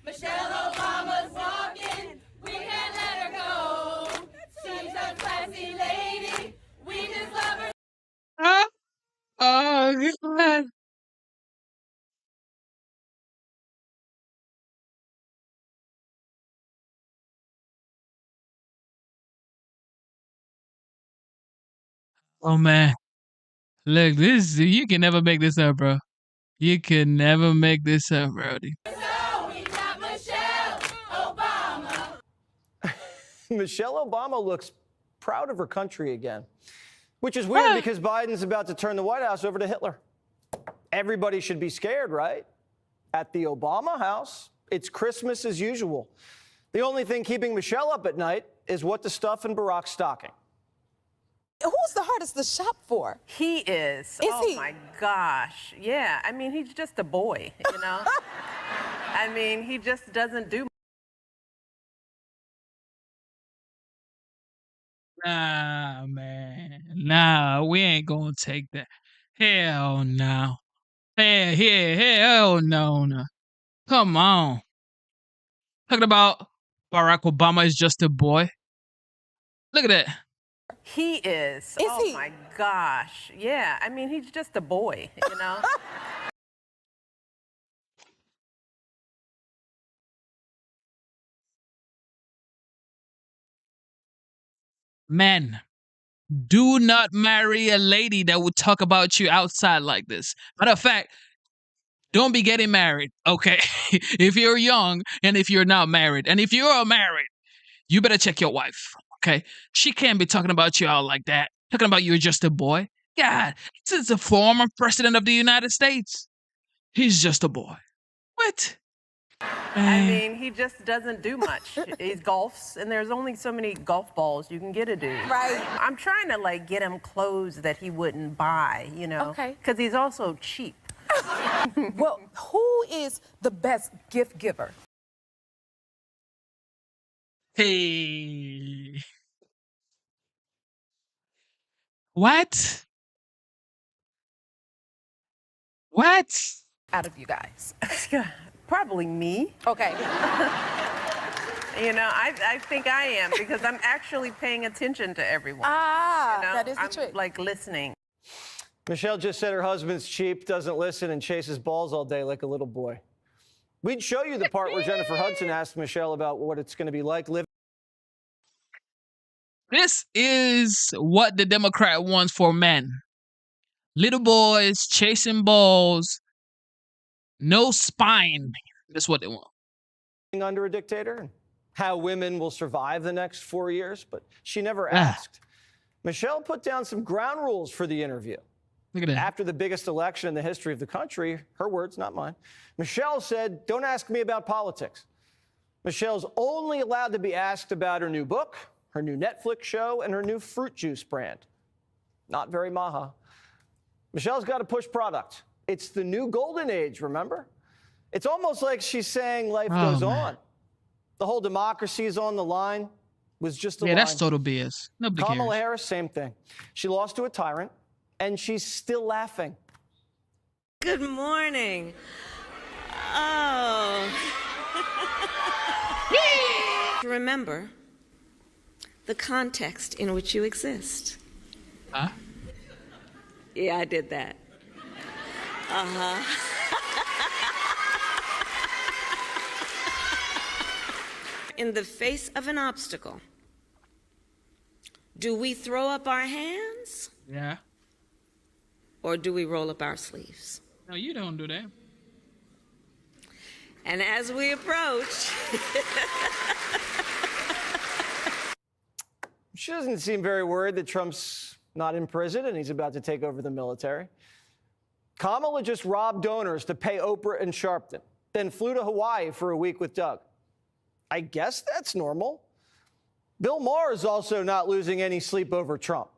Michelle Obama's walking. We can't let her go. She's a classy lady. We just love her. Oh, God. Oh, man. Look, you can never make this up, bro. You can never make this up, Brody. Michelle Obama looks proud of her country again, which is weird because Biden's about to turn the White House over to Hitler. Everybody should be scared, right? At the Obama house, it's Christmas as usual. The only thing keeping Michelle up at night is what to stuff in Barack's stocking. Who's the hardest to shop for? He is. Oh my gosh. Yeah. I mean, he's just a boy, you know? I mean, he just doesn't do. Nah, man. Nah, we ain't gonna take that. Hell no. Hell no. Come on. Talking about Barack Obama is just a boy. Look at that. He is. Oh my gosh. Yeah. I mean, he's just a boy, you know? Men, do not marry a lady that would talk about you outside like this. Matter of fact, don't be getting married, okay? If you're young and if you're not married. And if you are married, you better check your wife, okay? She can't be talking about you out like that. Talking about you're just a boy. God, this is the former president of the United States. He's just a boy. What? I mean, he just doesn't do much. He golfs, and there's only so many golf balls you can get a dude. Right. I'm trying to, like, get him clothes that he wouldn't buy, you know? Okay. Because he's also cheap. Well, who is the best gift giver? Hey. What? What? Out of you guys. Probably me. Okay. You know, I think I am because I'm actually paying attention to everyone. Ah, you know? that is the I'm, trick. like, listening. Michelle just said her husband's cheap, doesn't listen, and chases balls all day like a little boy. We'd show you the part where Jennifer Hudson asked Michelle about what it's going to be like living. This is what the Democrat wants for men. Little boys chasing balls, no spine. That's what they want. Under a dictator, and how women will survive the next 4 years, but she never asked. Michelle put down some ground rules for the interview. Look at that. After the biggest election in the history of the country, her words, not mine, Michelle said, "Don't ask me about politics." Michelle's only allowed to be asked about her new book, her new Netflix show, and her new fruit juice brand. Not very maha. Michelle's got to push product. It's the new golden age, remember? It's almost like she's saying life goes on. The whole democracy is on the line was just a line. That's total BS. Nobody Kamala cares. Harris, same thing. She lost to a tyrant, and she's still laughing. Good morning. Oh. Remember the context in which you exist. Huh? Yeah, I did that. Uh-huh. In the face of an obstacle, do we throw up our hands? Yeah. Or do we roll up our sleeves? No, you don't do that. And as we approach... She doesn't seem very worried that Trump's not in prison and he's about to take over the military. Kamala just robbed donors to pay Oprah and Sharpton, then flew to Hawaii for a week with Doug. I guess that's normal. Bill Maher is also not losing any sleep over Trump.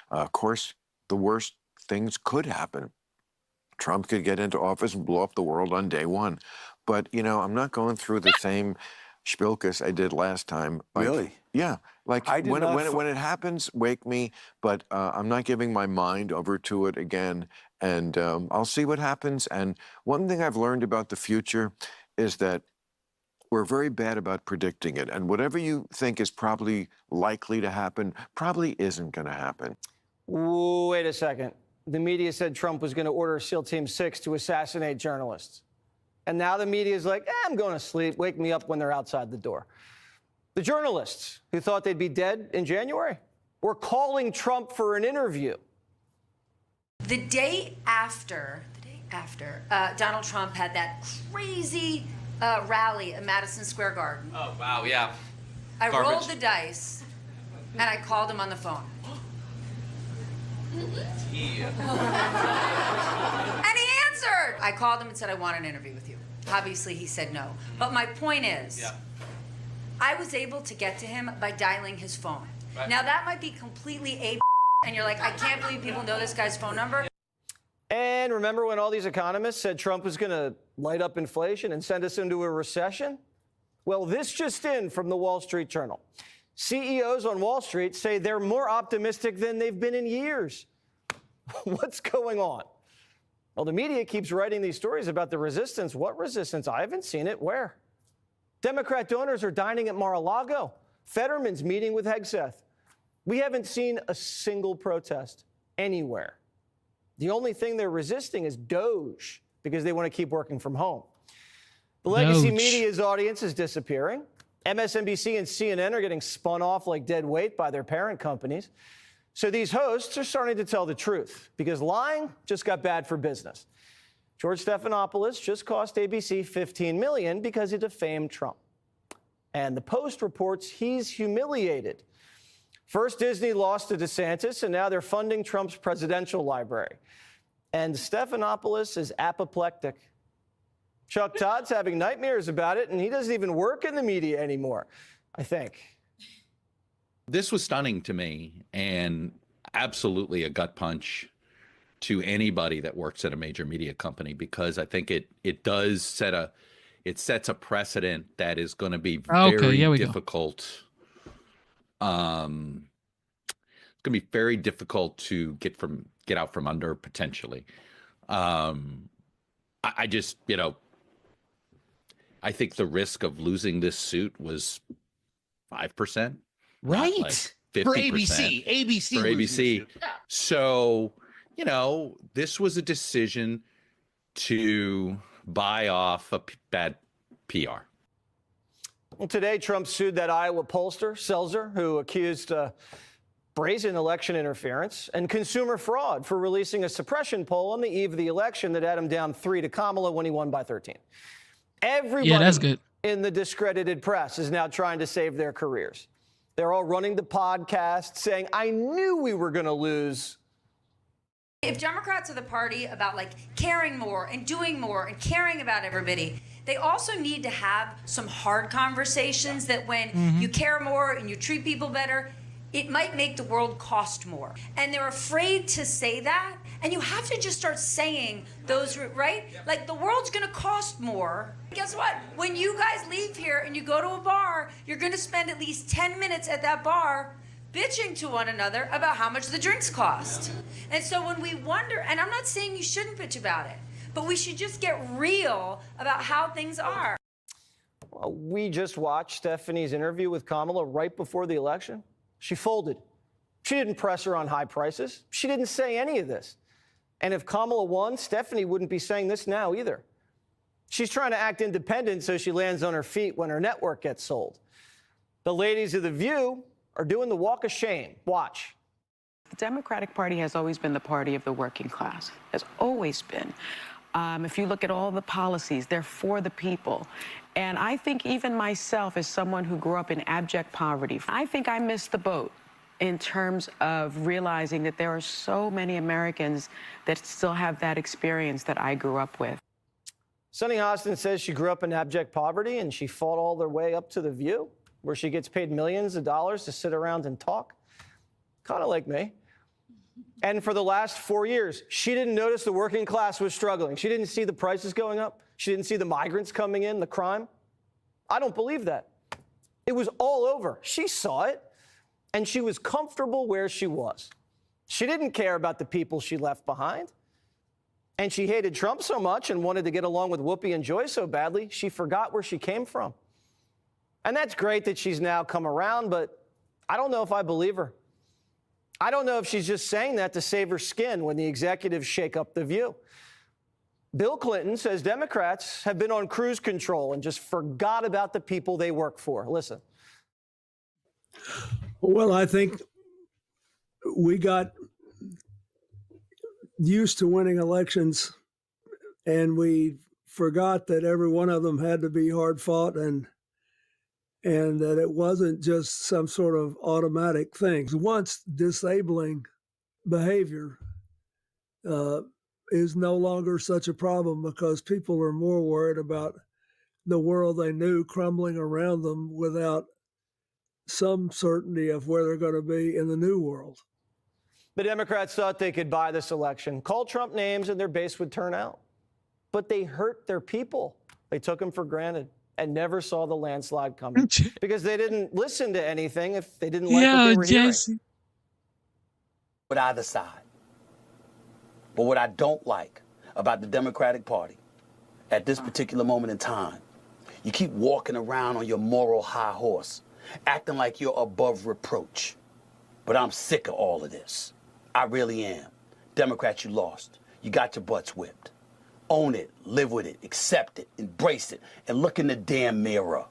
Of course, the worst things could happen. Trump could get into office and blow up the world on day one. But, you know, I'm not going through the same spilkus I did last time. Like, really? Yeah. Like, I did when it happens, wake me. But I'm not giving my mind over to it again. And I'll see what happens. And one thing I've learned about the future is that we're very bad about predicting it. And whatever you think is probably likely to happen probably isn't going to happen. Wait a second. The media said Trump was going to order SEAL Team 6 to assassinate journalists. And now the media is like, I'm going to sleep. Wake me up when they're outside the door. The journalists who thought they'd be dead in January were calling Trump for an interview. The day after Donald Trump had that crazy rally at Madison Square Garden. Oh, wow, yeah. I rolled the dice, and I called him on the phone. Yeah. And he answered! I called him and said, I want an interview with you. Obviously, he said no. But my point is, I was able to get to him by dialing his phone. Right. Now, that might be completely and you're like, I can't believe people know this guy's phone number. And remember when all these economists said Trump was going to light up inflation and send us into a recession? Well, this just in from the Wall Street Journal. CEOs on Wall Street say they're more optimistic than they've been in years. What's going on? Well, the media keeps writing these stories about the resistance. What resistance? I haven't seen it. Where? Democrat donors are dining at Mar-a-Lago. Fetterman's meeting with Hegseth. We haven't seen a single protest anywhere. The only thing they're resisting is Doge because they want to keep working from home. The legacy media's audience is disappearing. MSNBC and CNN are getting spun off like dead weight by their parent companies. So these hosts are starting to tell the truth because lying just got bad for business. George Stephanopoulos just cost ABC $15 million because he defamed Trump. And the Post reports he's humiliated. First, Disney lost to DeSantis, and now they're funding Trump's presidential library. And Stephanopoulos is apoplectic. Chuck Todd's having nightmares about it, and he doesn't even work in the media anymore, I think. This was stunning to me and absolutely a gut punch to anybody that works at a major media company, because I think it sets a precedent that is going to be very difficult. It's going to be very difficult to get out from under potentially. I just, I think the risk of losing this suit was 5%. Right. Like 50%. For ABC. For ABC. Yeah. So, this was a decision to buy off a bad PR. Well, today, Trump sued that Iowa pollster, Selzer, who accused brazen election interference and consumer fraud for releasing a suppression poll on the eve of the election that had him down 3 to Kamala when he won by 13. Everybody in the discredited press is now trying to save their careers. They're all running the podcast saying, I knew we were going to lose. If Democrats are the party about caring more and doing more and caring about everybody, they also need to have some hard conversations that when you care more and you treat people better, it might make the world cost more. And they're afraid to say that. And you have to just start saying those, right? Like, the world's gonna cost more. Guess what? When you guys leave here and you go to a bar, you're gonna spend at least 10 minutes at that bar bitching to one another about how much the drinks cost. And so when we wonder, and I'm not saying you shouldn't bitch about it, but we should just get real about how things are. Well, we just watched Stephanie's interview with Kamala right before the election. She folded. She didn't press her on high prices. She didn't say any of this. And if Kamala won, Stephanie wouldn't be saying this now either. She's trying to act independent so she lands on her feet when her network gets sold. The ladies of The View are doing the walk of shame. Watch. The Democratic Party has always been the party of the working class, has always been. If you look at all the policies, they're for the people. And I think even myself, as someone who grew up in abject poverty, I think I missed the boat in terms of realizing that there are so many Americans that still have that experience that I grew up with. Sunny Hostin says she grew up in abject poverty and she fought all the way up to The View, where she gets paid millions of dollars to sit around and talk. Kind of like me. And for the last 4 years, she didn't notice the working class was struggling. She didn't see the prices going up. She didn't see the migrants coming in, the crime. I don't believe that. It was all over. She saw it, and she was comfortable where she was. She didn't care about the people she left behind. And she hated Trump so much and wanted to get along with Whoopi and Joy so badly, she forgot where she came from. And that's great that she's now come around, but I don't know if I believe her. I don't know if she's just saying that to save her skin when the executives shake up The View. Bill Clinton says Democrats have been on cruise control and just forgot about the people they work for. Listen. Well, I think we got used to winning elections and we forgot that every one of them had to be hard fought and that it wasn't just some sort of automatic thing. Once disabling behavior is no longer such a problem because people are more worried about the world they knew crumbling around them without some certainty of where they're going to be in the new world. The Democrats thought they could buy this election, call Trump names, and their base would turn out. But they hurt their people. They took them for granted and never saw the landslide coming because they didn't listen to anything if they didn't like what they were hearing. With either side. But what I don't like about the Democratic Party at this particular moment in time, you keep walking around on your moral high horse, acting like you're above reproach. But I'm sick of all of this. I really am. Democrats, you lost. You got your butts whipped. Own it, live with it, accept it, embrace it, and look in the damn mirror.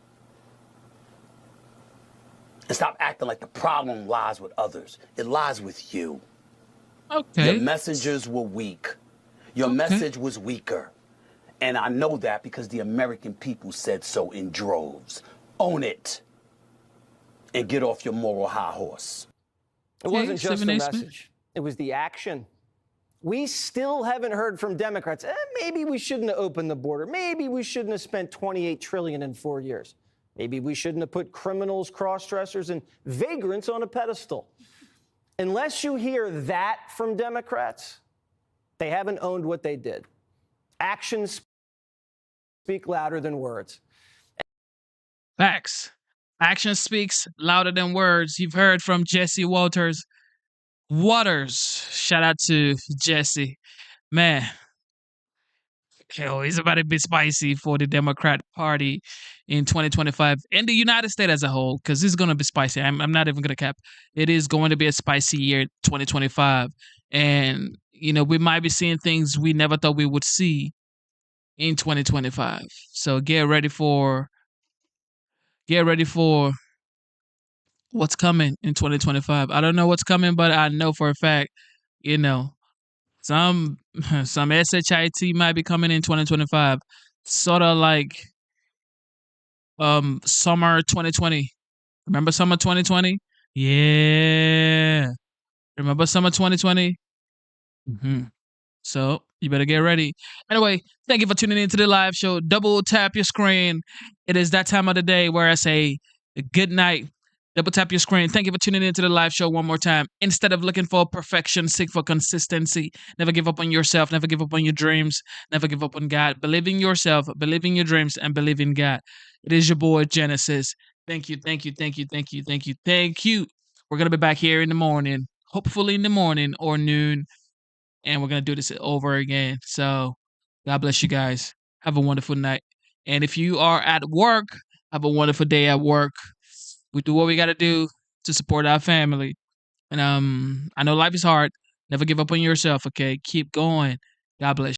And stop acting like the problem lies with others. It lies with you. Okay. Your messengers were weak. Your message was weaker. And I know that because the American people said so in droves. Own it. And get off your moral high horse. It wasn't just the message. It was the action. We still haven't heard from Democrats. Maybe we shouldn't have opened the border. Maybe we shouldn't have spent $28 trillion in 4 years. Maybe we shouldn't have put criminals, cross-dressers, and vagrants on a pedestal. Unless you hear that from Democrats, they haven't owned what they did. Actions speak louder than words. Facts. Action speaks louder than words. You've heard from Jesse Waters. Shout out to Jesse. Man, it's about to be spicy for the Democrat Party in 2025 and the United States as a whole, because it's going to be spicy. I'm not even going to cap. It is going to be a spicy year, 2025. And, we might be seeing things we never thought we would see in 2025. So get ready for what's coming in 2025. I don't know what's coming, but I know for a fact, some SHIT might be coming in 2025. Sort of like summer 2020. Remember summer 2020? Yeah. Remember summer 2020? Mm-hmm. So you better get ready. Anyway, thank you for tuning in to the live show. Double tap your screen. It is that time of the day where I say good night. Double tap your screen. Thank you for tuning in to the live show one more time. Instead of looking for perfection, seek for consistency. Never give up on yourself. Never give up on your dreams. Never give up on God. Believe in yourself. Believe in your dreams. And believe in God. It is your boy, Genesis. Thank you, thank you, thank you, thank you, thank you, thank you. We're going to be back here in the morning. Hopefully in the morning or noon. And we're going to do this over again. So God bless you guys. Have a wonderful night. And if you are at work, have a wonderful day at work. We do what we got to do to support our family. And I know life is hard. Never give up on yourself, okay? Keep going. God bless you.